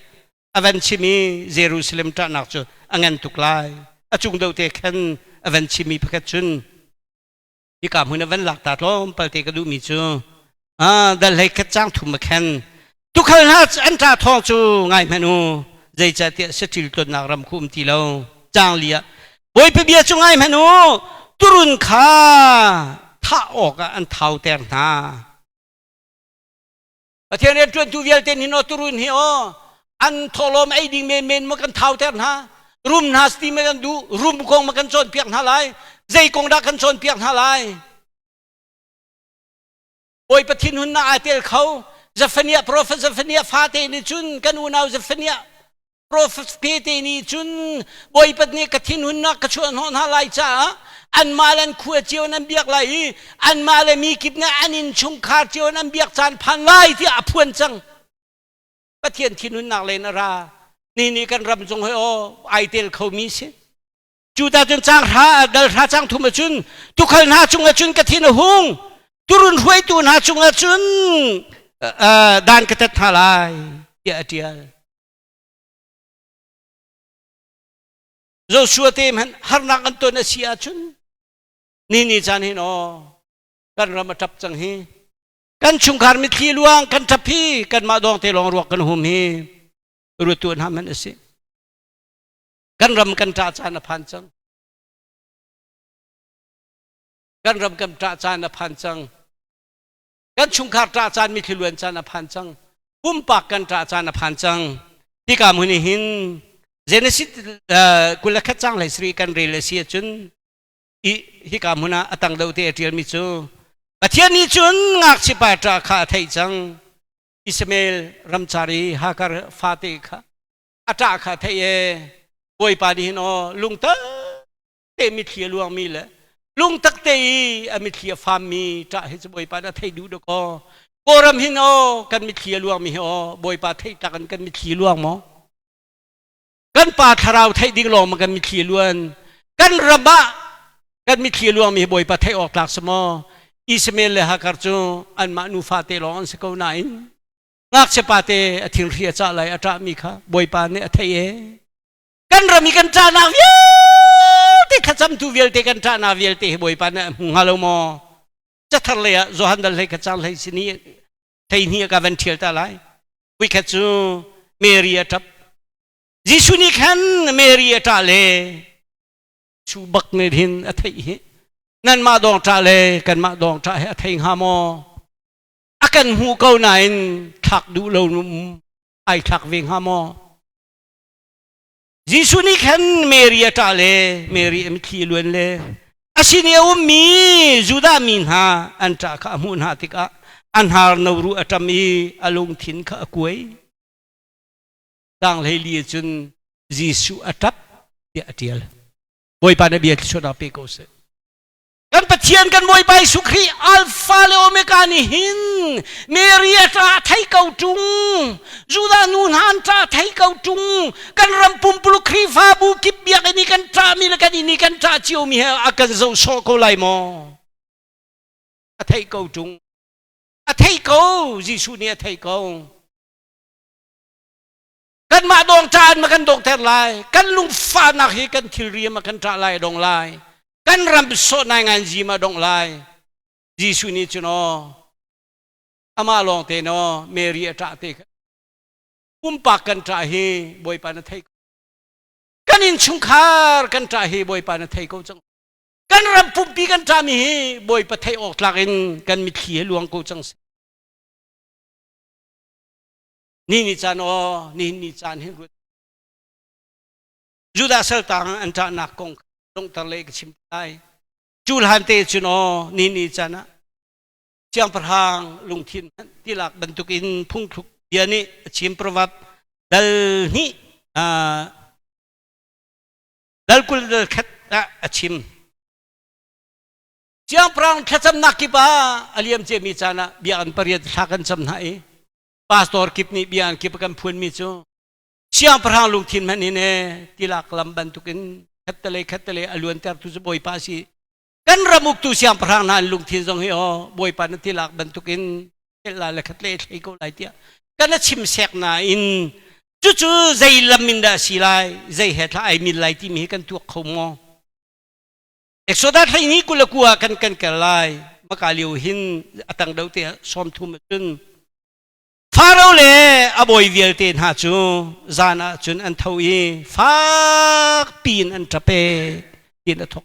อเวนชิมีเยรูซาเล็มตานักจุอังเงินตุกไลอจุงเดาเตขันอเวนชิมีประคัตจุนที่กามุนอเวนหลักตาล้อมปลเตกดูมีจูดัลเลยขัดจังทุมขันทุกคนฮัตอันตาทองจูไงเมนูใจจะเตะสติลตุนนักรำคุมทีเราจางเลียบอยไปเบียจูไงเมนูตุรุนขาถ้าออกอันเท่าแต่หน้าประเทศเรียนจวนตูเวลเตนิโนตุรุนเฮียอันทอลมไอดิ่งเมนมันกันเท่าแต่หน้ารุมนาสติมันกันดูรุมกองมันกันจนเปียกหน้าไหลใจกองดักกันจนเปียกหน้าไหลโอยประทินหุ่นนาเตลเขาจะฟันยาโปรเฟสจะฟันยาฟาเตนิจุนกันอุณาจะฟันยาโปรเฟสเปเตนิจุนโอยปัตเนกทินหุ่นนากระชวนหอนหาไหลจ้าอันมาเลนขัวเจียวนั้นเบียกไหลอันมาเลมีกิบเนอันนินชงคาเจียวนั้นเบียกจานพันไหลที่อภวนจังประเทศทินหุ่นนักเลนรานี่กันรำจงให้โอไอเตลเขามีสิจูตาจนจางหาดัลหาจางทุมจุนทุกคนหาจงจุนกทินหงตุรุนหวยตูนหาจงจุนดานกระตัดทลายเดียเดียเราชัวเต็มหันหานักอันตัวนัสีอาจุนนี่จานหินอกันรำทับจังฮีกันชุงคาร์มิทีลวงกันทับพี่กันมาดองเตลองรวกกันหุมฮีรู้ตัวน้ามันสิกันรำกันตาจานพันจังกันรำกันตาจานพันจังกันชุงคาร์ตาจานมิทีลวนจานพันจังปุ่มปากกันตาจานพันจังที่กามุนิหินเจเนซิตกุลขัดจังเลยสรีกันเรลเซียจุนฮิกามุนาอตังดาวเตอเทียมิจูปะเทียนนี้จุนงักสิปาตราคาไทยจังอิสมาเอลรัมจารีฮากรฟาติค่ะอัตราคาไทยบอยปาดีโนลุงตะเตมิเทียลวงมีเลยลุงตักเตยมิเทียฟามีจะให้บอยปาไทยดูดก็โกรัมฮิโนกันมิเทียลวงมีฮอบอยปาไทยตักกันมิเทียลวงมั้งกันป่าทาราวไทยดิ่งลงมันกันมิเทียลวนกันระบะกันมิเทียลวงมีบอยปาไทยออกหลักสมออิสมาเอลเลฮากรจูอันมานูฟาเตลอนสกุลนายงักเชปาเตอธินเรียจ่าไหลอัตรามีค่ะบอยปานเนอไทยกันรามีกันจานาเวลเตขจำตูเวลเตกันจานาเวลเตบอยปานเนหุงฮัลโลโมจะทะเลอะโจฮันดัลเลขจาเลยสินี้ไทยนี่ก็เวนเทียลตาไลวิกจูเมรียทับจิสุนิขันเมรียตาเลชูบักเนดินอไทยนั่นมาดองตาเลกันมาดองตาให้อไทยฮามออากันหูเก้าไหนถักดูเราไอถักเวงฮามอจิสุนิขันเมรียตาเลเมรีมิทีลวนเลอาชินีอุมีจูดามินฮาอันจากขามุนฮาติกะอันฮาร์นรูอัตมีอลงทินขะกวยดังเลยลีจุนจิสุอัตับเดียเดียลบอยปานเบียที่ชดาเปโกเซกันปะเทียนกันมวยไปสุขีอัลฟาเลโอเมกานิหินเมรียตาไทยเกาจุงจูดานูนฮันตาไทยเกาจุงกันรำปุ่มปลุกครีฟาบูกิบเบียกันนี่กันตามีละกันนี่กันตาเจียวมีเฮอากันโซโซโกไลโมไทยเกาจุงไทยเกาจิสุเนี่ยไทยเกากันมาดองจานมากันดองแทนลายกันลุงฟ้านักฮีกันทิเรียมากันตาลายดองลายกันรำโซนายงานจีมาดงไลจีสุนิจุนออามาลองเตนอเมรียตาเตกปุ่มปากกันตาฮีบอยปานไทย กันอินชุงคาร์กันจ่าเฮบอยปานไทยกูจังกันรำปุ่มปีกันจ่ามีเฮบอยปะไทยออกหลักอินกันมิเขียหลวงกูจังนี่จานอ๋อนี่จานเห็นกูจุดอาศัยต่างอันจ่านักกงลงทะเลกชิมได้จูลฮันเตจุนอ๋อนี่จานะเชียงประหางลุงทินที่หลักบรรทุกอินพุ่งทุกเดียนี่ชิมประวัติดัลนี่ดัลกุลดัลขัดชิมเชียงประหางขัดจำนักกิบะอเลียมเจมีจานะเบียนปริยัติทักันจำนักพาสตอร์กิบนี่เบียนกิบกันพูนมิจูเชียงประหางลุงทินมันนี่เนี่ยที่หลักลำบรรทุกอินขัดทะเลอลวนเตอร์ตุสบอยภาษีกันระมุกตุเสียงพระนานลุงทินทรงเฮียบอยปานที่หลักบรรทุกินเฮลาเลขัดเล่ให้กูไล่เดียกันชิมเสกนาอินจู่ใจลำมินดาสีไลใจเหตุไอมินไลที่มีกันตัวเขาโมเอกโซดาไทยนี้กูละกัวกันกันไลมากาลิวหินตังดาวเตียสอมทุ่มจุนฟาโรเล่อบอยเวียลเตนหาจูจานาจุนอันทวีฟ้าปีนอันทะเปปีนอันทก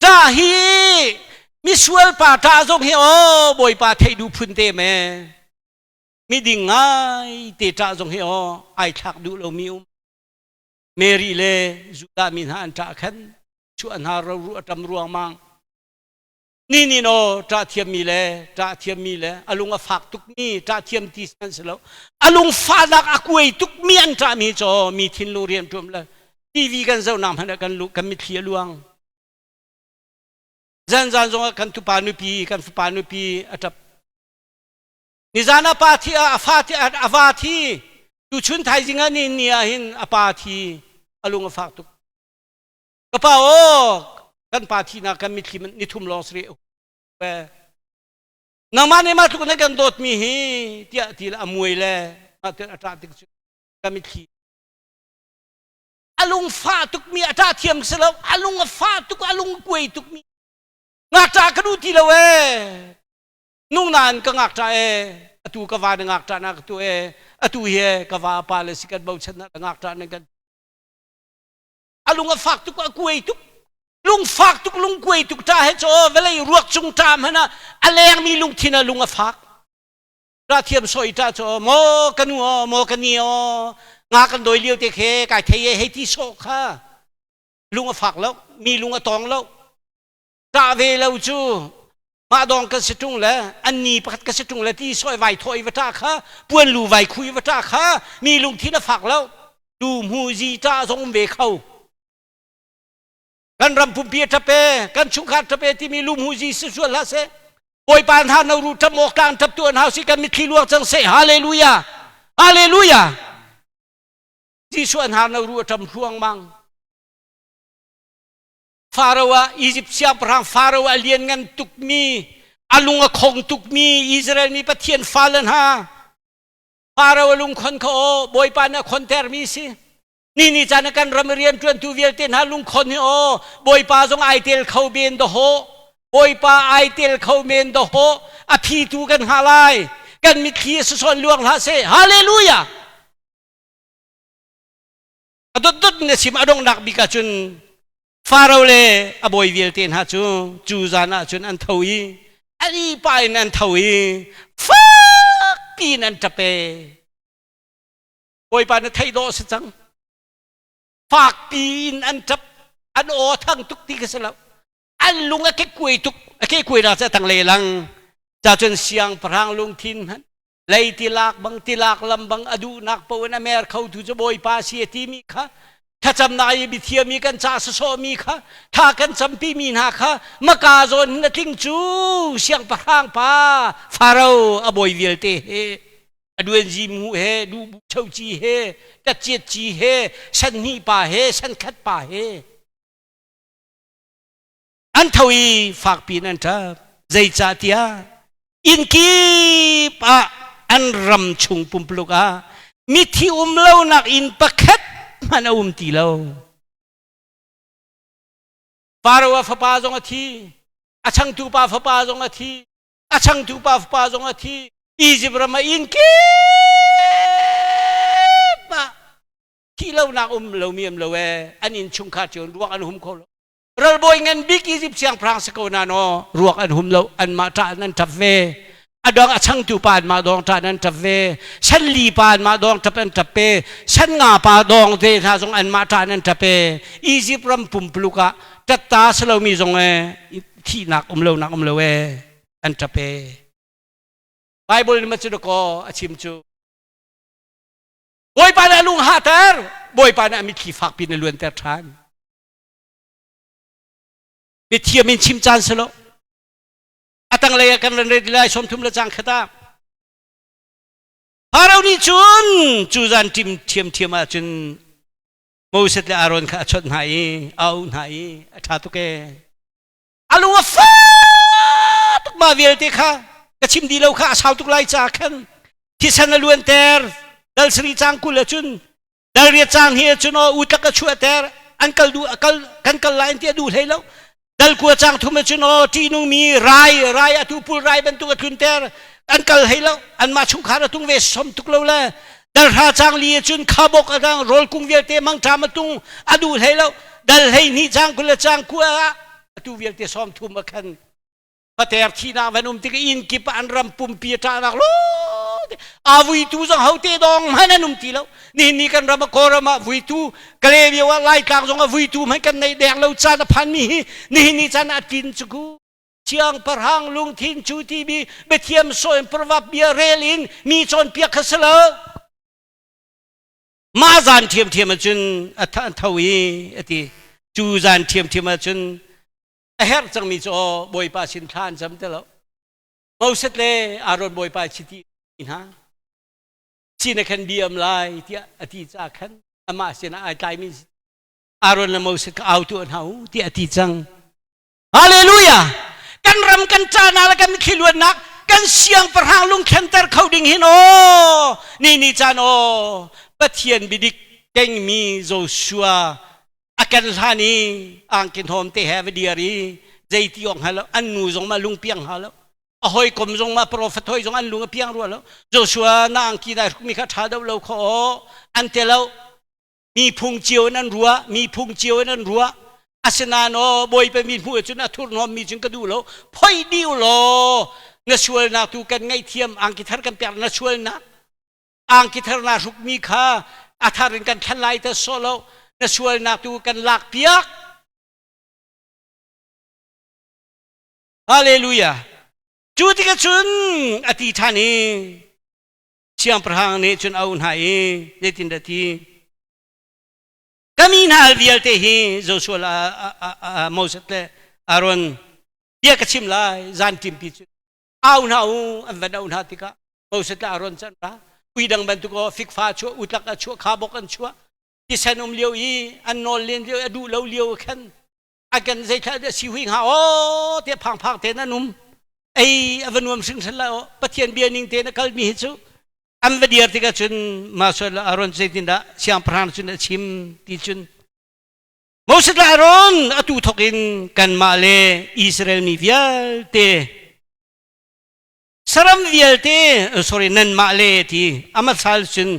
จ้าฮีมิสเวลป่าตาจงเฮโอบอยป่าไทยดูพื้นเตะแม่มีดิ่งไงเตะตาจงเฮโอไอทักดูเรามิวเมรีเล่จุดามินหันตาขันชวนหาเรารู้ตำรวจมังนี่โนตาเทียมมีเล่อลุงฝากตุกมีตาเทียมที่สันสลาวอลุงฟาดักอคุยตุกมีอันตามีจอมีทินลูเรียนจุ่มเลยทีวีกันเจ้านำหันกันลุกันมิเทียลวงจันจงกันทุปานุปีกันฟุปานุปีอัตนิจานาปาทีอาวาทีดูชุนไทยจริงอันนี้เนี่ยหินอปาทีอลุงฝากตุกกระเป๋ากันปาทีนักกันมิตรมันนิทุมลองสเรียวเว้นางมันเนี่ยมาทุกคนกันโดดมีฮีที่ที่ละมวยเลยมาเตออัตราติกกันมิตรอลุงฝากตุกมีอัตราเทียมเสลวอลุงฝากตุกอลุงกวยตุกมีงักจากดูทีละเวนุ่งนานก็งักจากตูกวาดงักจากนักตัวตูเฮกวาปาเลสิกันบ่าวชนะงักจากนั่นกันอลุงฝากตุกกวยตุกลุงฝากตุกลุงกวยตุกตาให้โจเวลารวกจุงตามฮะนะอะไรยังมีลุงทินะลุงฝากราเทียมสอยตาโจโมกันนัวโมกันเนียวงากันโดยเลี้ยวเตะเคกายเทยให้ที่โซค่ะลุงฝากแล้วมีลุงตองแล้วตาเวลาจูมาดองกันสตุงแล้วอันนี้พัดกันสตุงแล้วที่ซอยไวถอยวัตาค่ะปวนลูไวคุยวัตาค่ะมีลุงที่น่ะฝากแล้วดูมูจีตาทรงเวเขากันรำพุ่มเพียทะเปกันชุกขาดทะเปที่มีลุงมูจีส่วนละเสปอยปานทานเอารูทำหมอกกลางทับตัวหาวสิกันมิตรลวงจังเสฮาเลลูยาฮาเลลูยาที่ส่วนหานเอารูทำพวงมังฟาโรห์อียิปต์เสียปรางฟาโรห์เลียนกันตุกมีอลุงคงตุกมีอิสราเอลมีปะเทียนฟาเลนฮาฟาโรห์ลุงคนเขาบอยปานคนเตอร์มีสินี่จานกันรำเรียนจวนตูเวียลเตนฮาลุงคนนี่บอยปาจงไอเตลเขาเบนดโฮบอยปาไอเตลเขาเบนดโฮอภิตูกันฮาไลกันมิคีสส่วนลวงลาเซฮาเลลูยาดุดเนี่ยสิมาดงนักบิกาจุนฟาโรห์เล่อบอยเวียลเตนฮาจูจานะจุนอันทวีอันนี้ไปนันทวีฟักปีนันจะเปบอยปานไทยโดสจังฝากปีนอันจับอันโอทั้งทุกที่ก็สลับอันลุงแค่คุยทุกแค่คุยเราจะตั้งเลลังจะจนเสียงพรางลุงทินฮันเลยติลากบังติลากลำบังอดูนักปวนอเมริกาทุจบอยปาเสียทีมีค่ะถ้าจำนายบิเทียมีกันจ่าสโซมีค่ะถ้ากันจำปีมีนาค่ะมากาโซนนัทิ้งจูเสียงพรางปาฟาโรห์อบอยเวียลเตเฮอดูเอ็นจีมูเฮดูเช่าจีเฮตัดเจ็ดจีเฮฉันนี่ป่าเฮฉันคัดป่าเฮอันทวีฝากปีนันทาใจจ่าเตียอินกีปะอันรำชุงปุ่มปลุกามิที่เล่านักอินปะเค็ดมันตีเล่าฟาโรห์ฟ้าจงอาทิอาชังตูปาฟ้าจงอาทิอาชังตูปาฟ้าจงอาทิอียิปต์มาอินกีปะ ที่เรานักเรามีเราเวอันอินชุงขาจนรวกอันหุมเขาเราบ่อยเงินบิ๊กอียิปต์เสียงพรางสกุลนาโนรวกอันหุมเราอันมาตานันทับเวอดองอช่างตูปานมาดองตานันทับเวฉันลีปานมาดองทับเป็นทับเปฉันงาปาดองเทท่าทรงอันมาตานันทับเปอียิปต์รำปุ่มปลุกะจัตตาสเรามีทรงที่นักเรานักเราเวอันทับเปไบเบิลมันจะดูก็อชิมจูบอยปานะลุงฮาเตอร์บอยปานะมีขี้ฝักปีนล้วนแต่ทานเบียเทียมินชิมจานสโลอาตังเลยกันเรื่องเรื่องชมทุ่มละจังขตาฮาเรานี่จูจันเทียมมาจุนมูสเลอารอนข้าชดไหนเอาไหนชาตุเกอาลุงฟ้าตุกมาเวลติค่ะกระชิมดีเราข้าชาวตุกไลจากขันที่ฉันล้วนแต่ดัลสรีจางกุลจุนดัลเรียจางเฮียจุนอุตกะชัวแต่อันกัลดูกันกัลไลน์ที่ดูให้เราดัลกัวจางทุมจุนที่นุ่งมีไรอตุปุไรบรรทุกทุนแต่อันกัลให้เราอันมาชุงขาตุงเวสมทุกเราละดัลราจางลีจุนข้าบกอันโรลกุงเวลเตมังทามาตุงอดูให้เราดัลให้นี่จางกุลจางกัวอตุเวลเตสมทุมกัน Paterti na vanum tiga in kipa anram pumpita na lo avuitu zong haute dong mananum tilo ni kan rama korama vuitu kalebi wa lai tang zong avuitu man kan nei dek lo cha na phan mi ni chan atin chuku chiang parhang lung thin chu ti bi bethiam soin pravap bia relin mi chon pia khasalo ma zan thiam chun athan thawi ati chu zan thiam chunเฮร์จังมีโจบอยปาชินทานจำได้แล้วมาเสร็จเลยอารอนบอยปาชิตีนะชีนขันเดียมลายที่อธิจากขันอามาเสนาไอใจมีอารอนละมาเสร็จเอาตัวเขาที่อธิจังฮาเลลูยากันรำกันจานาและกันขิลวนนักกันเสียงประหางลุงเคนเตอร์เขาดิ่งหินโอนี่จานโอปะเทียนบิดิกเก่งมีโจชัวakan hani angkin hom te have diari zaiti ong halo anu zong ma lung piang halo ahoy kom zong ma prophet hoy zong an lung piang ro lo Joshua na angki da mi kha tha do lo kho antelo mi phung chiu nan ruwa asena no boy pe mi phu chun athur no mi chung ka du lo phoi diu lo na sual na tu kan ngai thiam angki thar kan piar na sual na angki thar na ruk mi kha atharin kan khalai ta solo na sual na tu kan lak piak haleluya chu ti ka chun ati thani siang prahang ne chun aun hai de tin da ti kamin hal vial te hi Joshua Moses le Aaron dia ka chim lai zan tim pi aun hau an van aun hatika Moses le Aaron chan ra uidang bantu ko fik fa chu utlak chu khabok an chuที่ฉันเลี้ยวอีอันนอนเลี้ยวดูเลี้ยวขันอากันใจท่าจะสิวิ่งหาโอ้เทียพังเทนันุ่มไอ้อวันวันซึ่งฉันแล้วปะเทียนเบียนิงเทนักมีเหตุอันวันเดียร์ที่ก็จนมาสุดละอารอนใจตินดาเสียงพรานจนชิมที่จนมาสุดละอารอนอตุทกินกันมาเลอิสราเอลมีเวียลเตสรัมเวียลเตsorry นั่นมาเลที่อามาสัลจน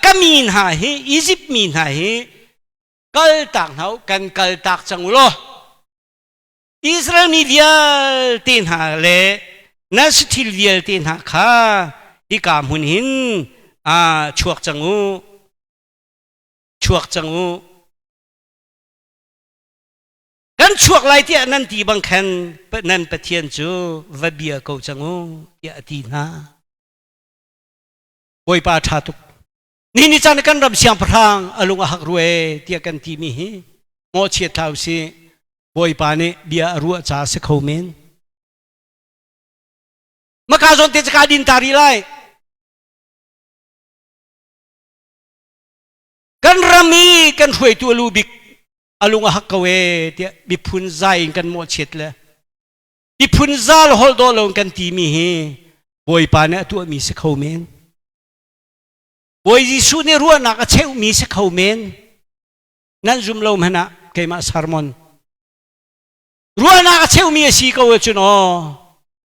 ก็มีนหาเหอียิปต์มีนหาเหกัลตักเขากันกัลตักจังอุโลอิสราเอลมีเวียลตินหาเลนัสทิลเวียลตินหาข้าที่กามหุนหินชวกจังอูกันชวกไรที่นั่นตีบังคันนั่นปะเทียนจูวเบียกูจังอูที่อดีนาบอยปาชาตุกนี่จานกันรำเสียงพรางอลุงหักรวยเตียกันทีมีงอเชียท้าวสิบอยปานี่เบียรัวจ่าสเขาเมนมากาจนเตจกาดินตารีไลกันรำมีกันช่วยตัวลูบิกอลุงหักกเวเตียบิพุนใจกันงอเชียเลยบิพุนใจฮอลโดลงกันทีมีบอยปานี่ตัวมีสเขาเมนบอยยิสุนี่รัวนักเชื่อมีสักเขาเมนนั่นจุ่มลมฮนะเกมาสารมอนรัวนักเชื่อมีสีก็ว่าจุน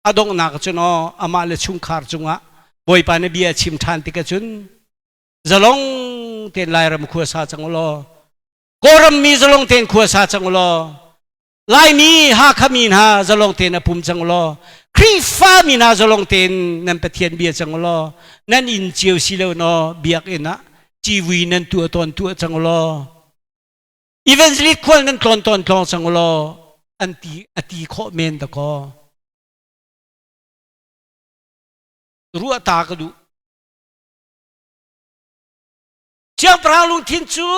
อดงนักจุนอามาเลชุงคาร์จุงะบอยปานเบียชิมทานติกจุน จะลงเต็นลายรำขัวซาจังลอกรมมีจะลงเต็นขัวซาจังลอลายมีหาขมีนาจะลงเต็นอภุมจังลอครีฟ้ามีนาจะลงเต็นนั่นเป็นเทียนเบียจังลอนั่นอินเจียวสิเลวนอเบียกเอ็นะจีวีนั่นตัวตนตัวจังลออีเวนต์ลิดควรนั่นตอนจังลออันตีข้อเมนตะกอรู้ตากระดูเจ้าพระลุงทินจู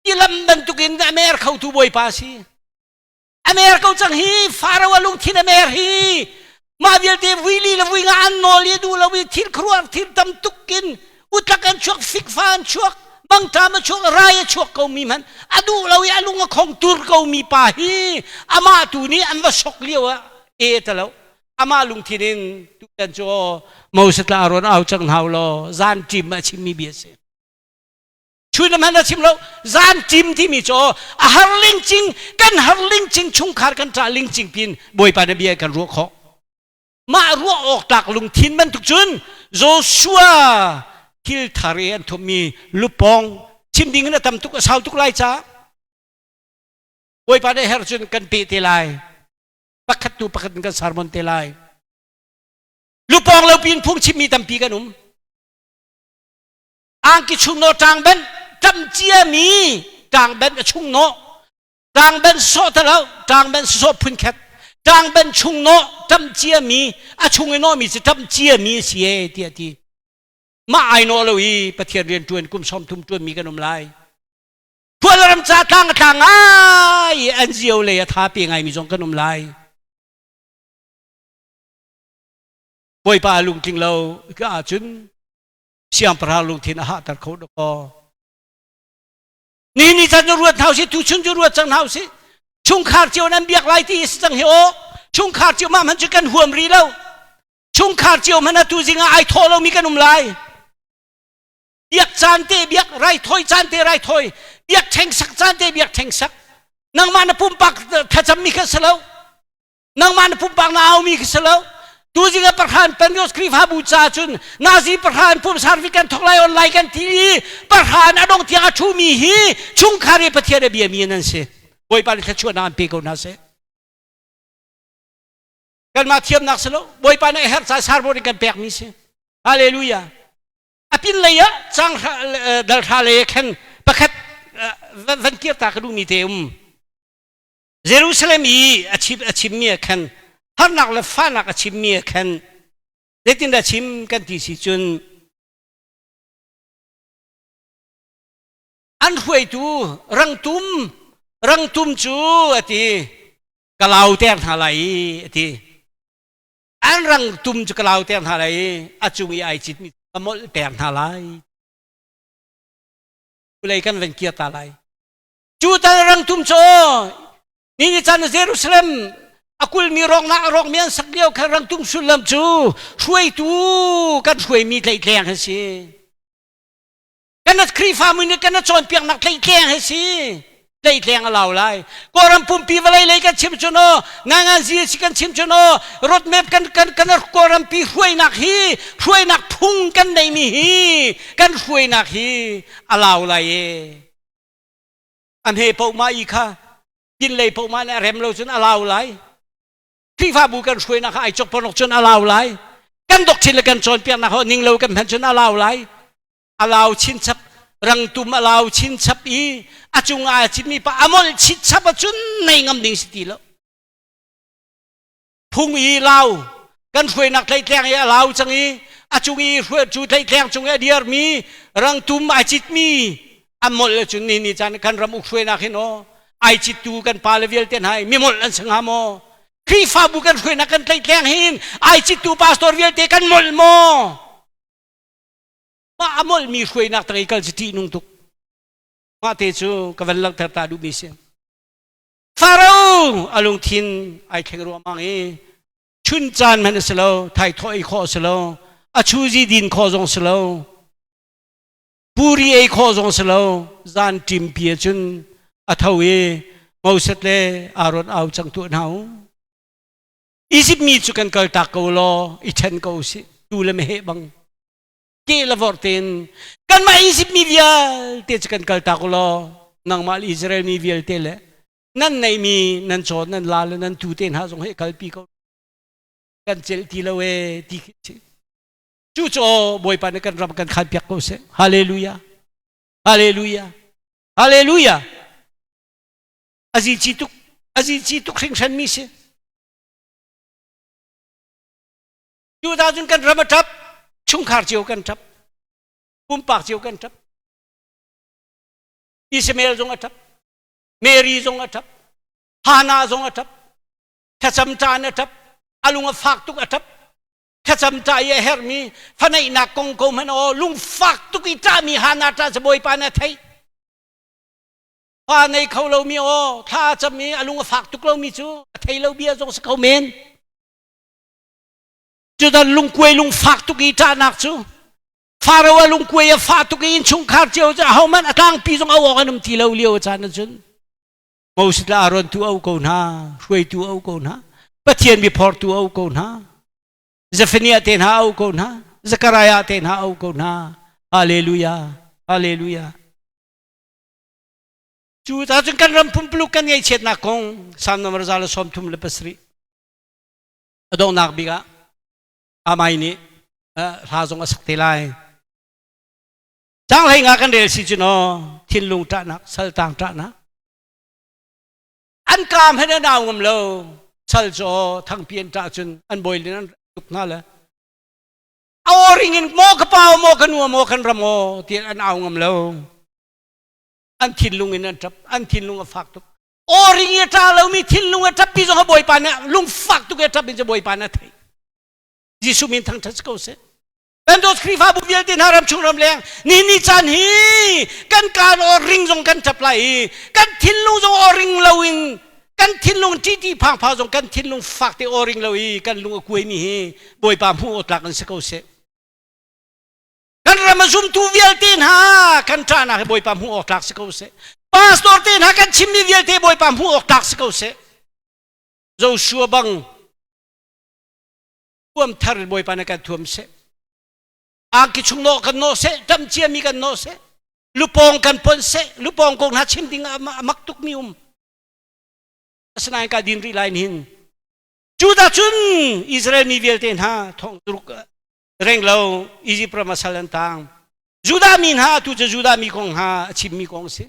ยี่ลำบันตุกินอเมริกาตูบอยภาษีอเมริกาจังฮีฟาร์วลุงทินอเมริกามาเดียวเดวิลีลวิงานนอลีดูลวิทินครัวทินตำตุกินอุตกันชวกฟิกฟานชวกบางตามชวกรายชวกเขามีมันอดูลวิอลุงของตุรเขามีปาฮีอามาตูนี้อันว่าชกเลี้ยวตะแล้วอามาลุงทินตุกันโจมูสตาอารอนเอาจังหาวโลจานจิมมาชิมมีเบียสช่วยนำมันชิมเราจานจิมที่มีโจฮาร์ลิงจิงกันฮาร์ลิงจิงชุงขาดกันตราลิงจิงพินบอยปานเบียกันรัวเขามารัวออกจากลุงทินมันทุกจุนโจชัวคิลทารีอันทมีลุปองชิมดิ้งนั่นทำทุกสาวทุกไล่จ้าบอยปานเฮร์จุนกันปีเตลัยปักขัดตูปักขัดกันสารมอนเตลัยลุปองเราปีนพุ่งชิมมีทำปีกันอังกิชุงโนจางเบนจำเจียมีจางเบนชุงโนจางเบนโซทะเลาจางเบนโซพุนแคทจางเบนชุงโนจำเจียมีชุงไอโนมีจะจำเจียมีเสียเดียดีมาไอโนเราอีปะเทียนเรียนจวนกุมสมทุมจวนมีกันนมลายพวกเราทำจ่าทางไออันเจียวเลยท้าเปียงไงมีจงกันนมลายบอยปาลุงจริงเราก็อาจุนเสียงพระลุงทินอาหารตัดเขาดก็นี่จะรวดเท่าสิทุชุนจะรวดจังเท่าสิชุงขาดเจียวนั้นเบียกไรที่สังเหวชุงขาดเจียวมันจะกันห่วมรีแล้วชุงขาดเจียวมันตูจิงไอโทเรามีกันนุ่มลายเบียกจานเตเบียกไรถอยจานเตไรถอยเบียกแทงสักจานเตเบียกแทงสักนางมันปุ่มปักขจำมีกันเสลานางมันปุ่มปักนาเอามีกันเสลาตูจิงประธานเป็นยศครีฟาบูชาจุนนาซีประธานผู้สารวิกันทกไลออนไลน์กันทีประธานอดงที่อาชูมีฮีชุงคารีประเทศเบียมีนั่นสิบอยปาลิขชวนนานปีก่อนนั่นสิกันมาเทียมนักสโลบอยปาในเฮร์ซาสาร์บริกันแปลกมีสิฮาเลลูยาอภินเลยะจังดัลทาเลขันประคัดวันเกียรตากระดูมีเทมเยรูซาเล็มอีอาชิมมีขันฮาร์นักและฟ้านักชิมมีขันเด็กที่ได้ชิมกันที่สิจุนอันห่วยตูรังตุมจูที่กล่าวเตียงทาไลที่อันรังตุมจูกล่าวเตียงทาไลอาจุงไอจิตมีอมลเตียงทาไลกุเลยกันเป็นเกียรตาไลจูตารังตุมโจนี่จันเยรูซาเล็มakull mi rong na rong mian sak liao kha rang tung sulam chu shui tu kan shui mi tlei tleng ha si kan at kri fa mi ni kan at chon piang nak tlei tleng ha si tlei tleng alaw lai ko ram pum pi walai lei kan chim chuno nanga zi si kan chim chuno road map kan ko ram pi shui nak phung kan nei mi hi kan shui nak hi alaw lai e an he pau ma i kha pin lei pau ma na rem lo chun alaw laiที่ฟ้าบุกันช่วยนะไอจกพนกจนอาลาวไหลกันดกชินละกันจนเปียกนะเขานิ่งเลวกันแผ่นจนอาลาวไหลอาลาวชินชับรังตุมอาลาวชินชับอีอาจุงอาจิตมีปะอมลชินชับจนในงำดิ่งสติแล้วพุ่งอีลาวกันช่วยนักไทยแทงอาลาวจังอีอาจุงอีช่วยจูไทยแทงจงเดียร์มีรังตุมอาจิตมีอมลจนนี่จันกันรำอุกช่วยนักเห็นอไอจิตตูกันปาเลเวลเตนไฮมีมลอันสังหามอครีฟ้าบุกันช่วยนักกันไต่แข่งหินไอจิตตูปาสตอร์เวียลเตกันมลโมว่าอมลมีช่วยนักไต่กันจิตนุ่งทุกมาเตจูกับวันลังเถิดตาดูมิเสียฟาโรห์อลุงทินไอแข่งรัวมังเอชุนจานมันสโลไทยถอยข้อสโลอาชูจีดินข้อจงสโลปูรีไอข้อจงสโลจานจิมเปียจุนอัทเวมอสเลอารอนเอาจังตัวหนาวอีสิบมีจุกันเกิดตากโกโลอีเชนโกสิดูเลยไม่เหบัง kila vortin kan maisip mi vial te kan kalta ko lo nang mal Israel mi vial tele nan nei mi nan chon nan lal nan tu ten ha jong he kalpi ko kan chel ti lo we ti chu cho boy pa kan ram kan khat piak ko se hallelujah hallelujah hallelujah azi chituk sing san mi se 2000 kan ram tap chung khar chiu kan tap pum pak chiu kan tap Ismail jong atap Mary jong atap Hana jong atap khacham tan atap alunga fak tuk atap khacham ta ye hermi phanai na kong ko man o lung fak tuk ita mi Hana ta boy pa na thai phanai khau lo mi o tha cham mi alunga fak tuk lo mi chu thai lo bia jong sa khau men chu dan lung kwe lung fak tuk ita nak chu Pharaoh lung kwe ya fa tuk in chung khar chiu cha hau man atang pi jong aw kanum ti lo liu cha na chun Moses la Aaron tu au ko na Hui tu au ko na Pathian bi phor tu au ko na Zephaniah ten ha au ko na Zechariah ten ha au ko na hallelujah hallelujah chu ta chung kan ram pum pluk kan ngai chet na kong sam namar zala som thum le pasri adong nak biga amai ni ra jong asak te lai chang lai nga kan del si chu no thin lung ta nak sal tang ta na an kam he na naw ngam lo sal jo thang pian ta chun an boil nan tuk na la awring in mo ka pao mo kan mo kan ramo ti an aw ngam lo an thin lung in an tap an thin lung a fak tuk oring ye ta lo mi thin lung a tap pi jo boy pa na lung fak tuk ye tap bi jo boy pa na thai Jisu min thang thas ko se kan dos krifa bu vial tin haram chung ram leng ni chan hi kan o ring jong kan chap lai kan thin lung jong o ring lo in kan thin lung ti phang pha jong kan thin lung fak te o ring lo i kan lung kuai mi hi boy pa mu o tlak kan se ko se kan ramazum tu vial tin ha kan tra na boy pa mu o tlak se ko se pastor tin ha kan chim mi vial te boy pa mu o tlak se ko se zo shua bang tuam thar boy pa na kan tuam se ang ki chung no kan no se tam chia mi kan no se lupong kan pon se lupong kong na chim ding maktuk mi asnai ka din ri line hin juda chun Israel mi vel ten ha thong druk reng lo Egypt pra masalan tang juda min ha tu juda mi kong ha chim mi kong se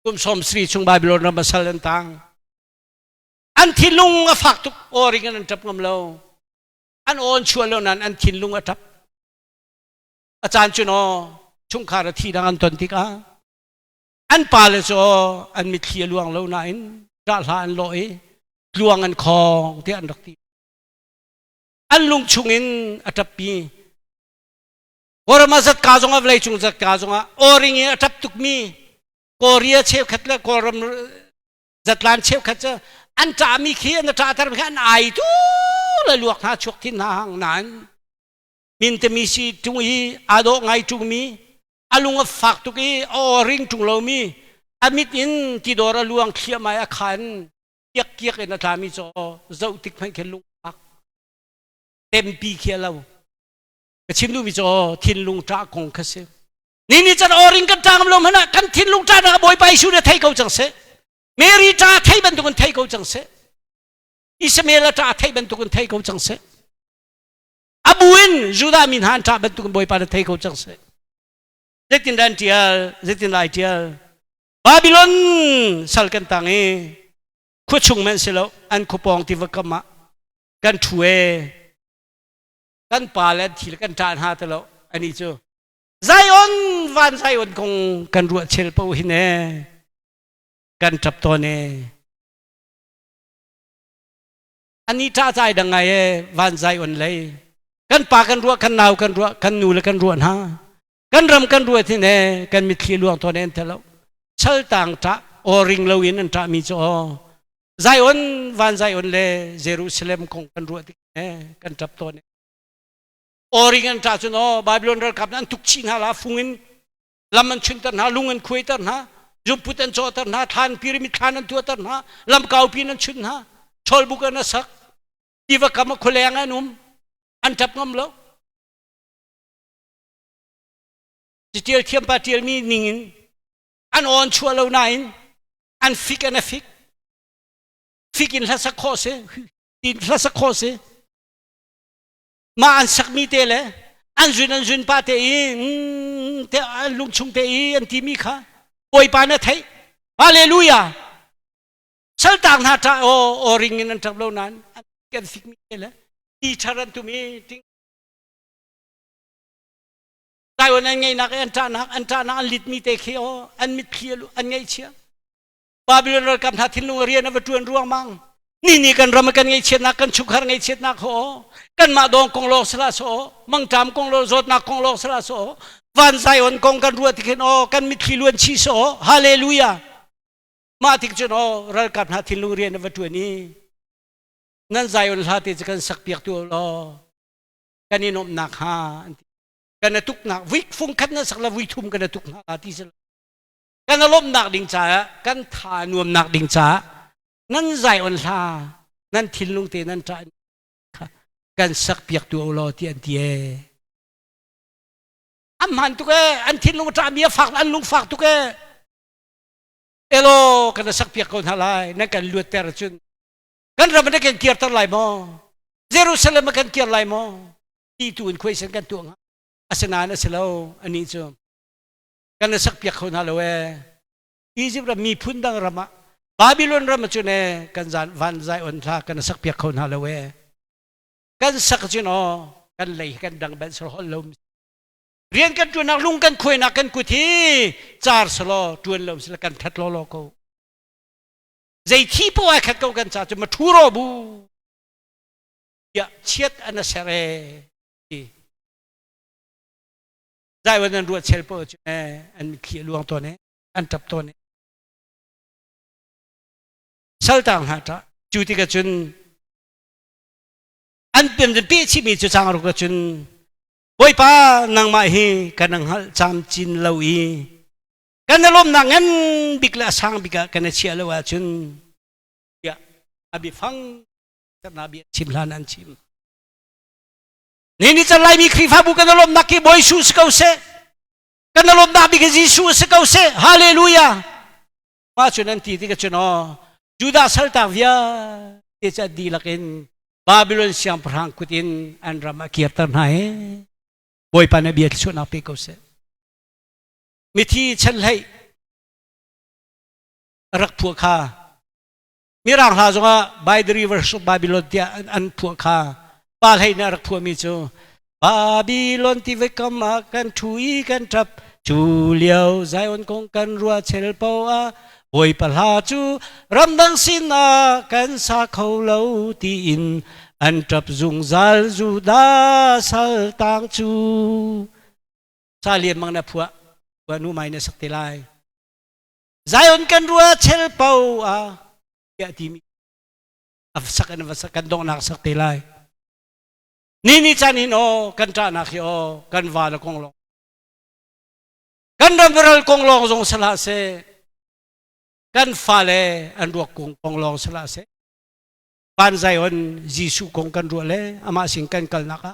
kum som sri chung Babylon na masalan tang an thilung a fak tuk oring an tap ngam lo an on chua lo nan an thilung a tap achan chu no chung khar thi dang an ton tika an pa le so an mi thia luang lo na in ra hla an loi luang an khong te an rak ti an lung chung in atap pi or mazat ka jong avlai chung zat ka jong oring a tap tuk mi korea cheu khatla koram zatlan cheu khatcha an ta mi khi an ta tar khan ai tu la luak na chok tin na hang nan min te mi si tung hi ado ngai tung mi alunga fak tu ki o ring tung lo mi amit in ti dora luang khia mai a khan kiak en ta mi cho zau tik phai khen lung pak tem pi khia lo ka chim lu mi cho thin lung tra kong khase ni chan o ring kan tang lo hana kan thin lung tra na boy pai su ne thai ko chang se Mary ta thai ban tu kan thai ko chang se Ismail ta thai ban tu kan thai ko chang se Abuin Judah min han ta ban tu kan boy pa thai ko chang se Zetin dan tial zetin lai tial Babylon sal kan tangi khu chung men selo an khupong ti vakama kan thuwe kan pala thil kan tan ha talo ani chu Zion van Zion kong kan ruat chel po hine kan chap to ne ani ta chai dang ngai van Zion lei kan pa kan ruat kan nau kan ruat kan nu le kan ruat ha kan ram kan ruat thi ne kan mi thli luang to nen talo chal tang ta o ring lo in an ta mi cho Zion van Zion le Jerusalem kong kan ruat ne kan chap to ne o ring an ta chu no Babylon ral kap nan tuk chin ha la fungin lam an chun tar na lung an khoi tar na Jumput an cho tar na than pyramid than an tu tar na lam kau pin an chun ha chol bukan na sak diva kama kholengan an tap ngam lo จะเจียเทียมปาเจียมีนิ่งอันอ่อนชัวเราไหนอันฟิกอันฟิกฟิกินละสักข้อเสดินละสักข้อเสมาอันสักมีเตเลยอันจุนปาเตอีเตอันลุงชงเตอีอันที่มีค่ะโอยปานะไทยฮาเลลูยาสัลต่างหาตาโอริงนันทับเรานั้นอันกันฟิกมีเตเลยอีชารันตุมีทิงได้วันนั้นไงนักอันตานักอันลิดมีเตเขียวอันมิดเขียวอันไงเชียบาบิโลนเรากับทัดทิ้งลุงเรียนวัตถุอันร่วงมังนี่กันรำกันไงเชียนักกันชุกหารไงเชียนักโหกันมาดองกงโลสละโซมังจามกงโลโซนักกงโลสละโซวันไซออนกงกันรัวที่เห็นโอกันมิดขีลวนชีโซฮาเลลูยามาที่จนโอเรากับทัดทิ้งลุงเรียนวัตถุนี้นั่นไซออนทัดที่จะกันสักเปียกตัวโลกันนี่นมนักฮากันทุกนักวิกฟุ้งคัดนั่นสักละวิทุ่มกันทุกนักที่สุดกันลมนักดิ่งจ้ากันทานวมนักดิ่งจ้านั่นใจอ่อนลานั่นทิ้งลงเตนั่นจ้ากันสักเปียกตัวโลที่อันเดียอันมันตุกอันทิ้งลงจ้ามีฝากอันลุงฝากตุกเอโลกันสักเปียกคนหลายนั่นกันลวดเตอร์จุนกันเราไม่ได้กันเกียร์ตั้งหลายโมเยรูซาเล็มกันเกียร์หลายโมที่ตัวอินคุยสันกันตัวอาสนานะเสลาอันนี้จ้ะกันสักเปียกคนหาเลยอียิปต์มีพุ่นดังรำบาบิโลนรำจุนเอกันจานวันใจอ่อนท่ากันสักเปียกคนหาเลยกันสักจุนอ๋อกันเลยกันดังเป็นสโลลมเรียนกันจนนักลุงกันคุยนักกันกุฏิจาร์สโลจวนลมสละกันทัดโลโลโกใจที่พวกขัดกันจ่าจะมาทูโรบูอย่าเชียดอันนั้นเสร็จได้วันนั้นรวดเชลโปจุนอันขี้ลวงตัวนี้อันจับตัวนี้สัลต่างหาตาจุดที่กจุนอันเป็นปีชิมีจุดจางรุกจุนบ่อยป้านางมาฮีกันนางฮัลจามจินเลวีกันนลมนางเงินบิกละสังบิกกันเชียเลวจุนยาอบิฟังจะนาบีชิมลานันชิมนี่จะไล่มีคริฟาบุกันนลมนักqui boy sus kau se kan nalom nak bi Jesus kau se haleluya ma chunan ti ti ka chuno juda salta via echa di lakin babylon siang perang kutin an rama kirtan hai boy pa na biat chuna pe kau se mithi chan lai rak phu kha mirang ha zonga by the rivers of babylon tia an phu khaปาให้นารักพวมีจูบาบิโลนที่เวกมากันทุยกันทับจูเลียวใจอ่อนคงกันรัวเชลปอาโอยปลาจูรำดังสินากันสาเขาเหลาตีอินอันทับจุงซัลจูดาสัลต่างจูซาเลียนมังนาพัวว่านูไม่เนสักทีไรใจอ่อนกันรัวเชลปอาอย่าทีมีอัฟสักกันดงนักสักทีไรนี่จันหินโอกันจานักโอกันวาลกงลงกันดำเนินกงลงทรงสละเสกันฟ้าเลอันรัวกงลงสละเสปันใจวันยิสุกงกันรัวเลอามาสิงกันกัลนัก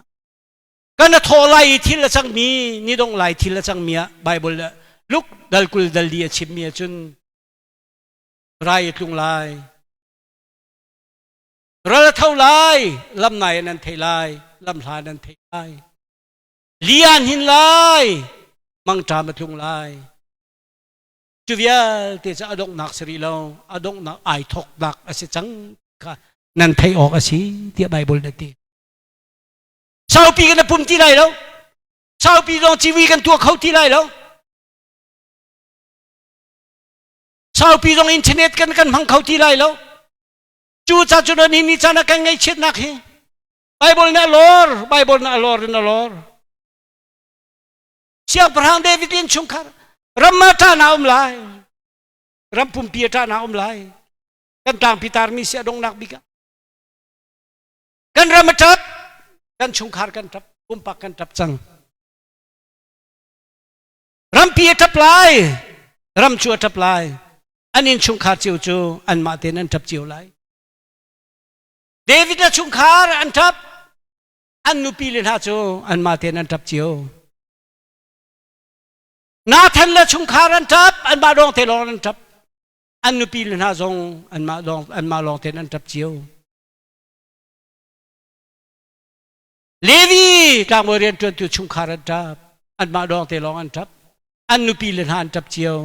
กันทอไลทิลจังมีนี่ดงไลทิลจังมีอะไบเบิลลุกดัลกุลดัลดีชิมมีจุนไรตุงไลเราเท่าไรลำไหนนั้นเทไลลำลานั้นเทไลเลียนหินไลมังจามาทุงไลจูเวียเตจะอดงนักสรีเราอดงนักไอทอกนักอาศัยจังค่ะนั่นไทยออกอาศัยเทียบไบเบิลนั่นทีชาวปีกันปุ่มที่ไรแล้วชาวปีลองชีวิตกันตัวเขาที่ไรแล้วชาวปีลองอินเทอร์เน็ตกันพังเขาที่ไรแล้วจูจ่าจุดนี้นี่จะนักไงเช็ดนักเหรอไบเบิลน่ะลอร์ไบเบิลน่ะลอร์น่ะลอร์เสียงพระหังเดวิดลินชุงคาร์รัมมาตานาอุมไลรัมปุ่มเปียตานาอุมไลกันต่างพิตาร์มีเสียดงนักบิกะกันรัมมาทับกันชุงคาร์กันทับปุ่มปักกันทับจังรัมเปียทับไลรัมชัวทับไลอันนี้ชุงคาร์จิวจูอันมาเตนันทับจิวไลเดวิดชุงคาร์อันทับอันนุปีเลนฮาจูอันมาเตนันทับจิว นาทันละชุงคารันทับอันมาดองเทลองนันทับอันนุปีลนาซงอันมาลองเทนันทับเจียวเลวีตามเรียนจนตุชุงคารันทับอันมาดองเทลองอันทับอันนุปีลนาอันทับเจียว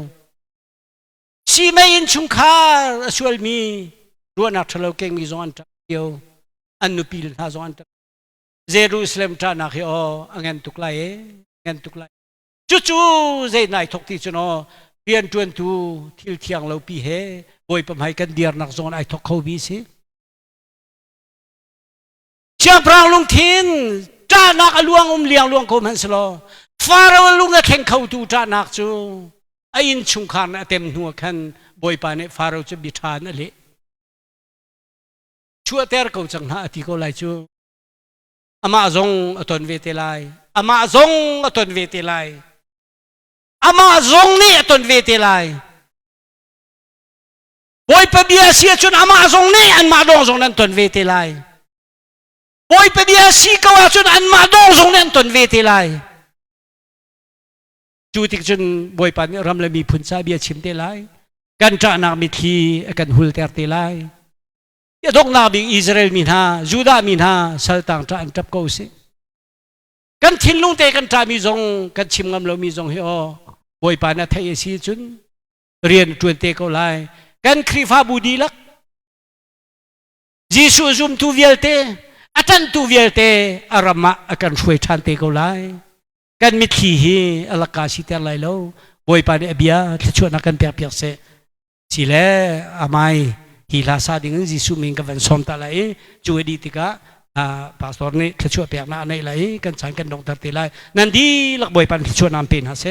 ชีไม่อินชุงคาสวลมีรัวนักทะเลเก่งมีซองอันทับเจียวอันนุปีลนาซองอันทับเยรูซาเล็มท่านักโออังเงินตุกไลเงินตุกไลจู่ๆเจนายทกที่ชนอเรียนจวนตูทิลเทียงเราปีเฮบอยประมาณกันเดียร์นักซอนไอทกเขาบีสิเชียงพรางลุงทินจ้านักลวงเลี้ยงลวงโคมันสโลฟาโรห์ลุงก็แข่งเขาตูจ้านักจูไออินชุงคานเต็มหัวขันบอยปานฟาโรห์จะบิทานนั่นแหละชัวเตอร์เขาจังหน้าที่เขาไล่จูอามาซงอตนเวทีไลอามาซงอตนเวทีไลอามาซงนี่อตนเวทีไลบอยไปเบียเสียจนอามาซงนี่อันมาดองซงนั้นตนเวทีไลบอยไปเบียสีกว่าจนอันมาดองซงนั้นตนเวทีไลจูติกจนบอยปันรำเลยมีพุนซาเบียชิมเตไลกันจานามิทีกันหุลเตอร์เตไลยาดกนาบิอิสราเอลมินฮาจูดามินฮาสัลตังจานจับกูสิกันทิ้งลุงเตกันจามีจงกันชิมงามเรามีจงเฮอบอยปานาไทยสีจุนเรียนจวนเตกูไลกันครีฟาบูดีลักยิสุซุมตูเวลเตอาจารย์ตูเวลเตอารามะกันช่วยทันเตกูไลกันมิทีฮีอลากาสิเตอร์ไลโลบอยปานาเบียจะชวนนักกันเปียกเปียกเสสิเลอามายฮิลาซาดิ้งจิสุมิงกับวันสอนตาไลจูเอดีติกาพาสตอร์นี่ทช่วยเปียกหน้าในไลกันสังกันดงตัดติไลนั่นดีลักบอยปันทช่วยนำเป็นฮะเส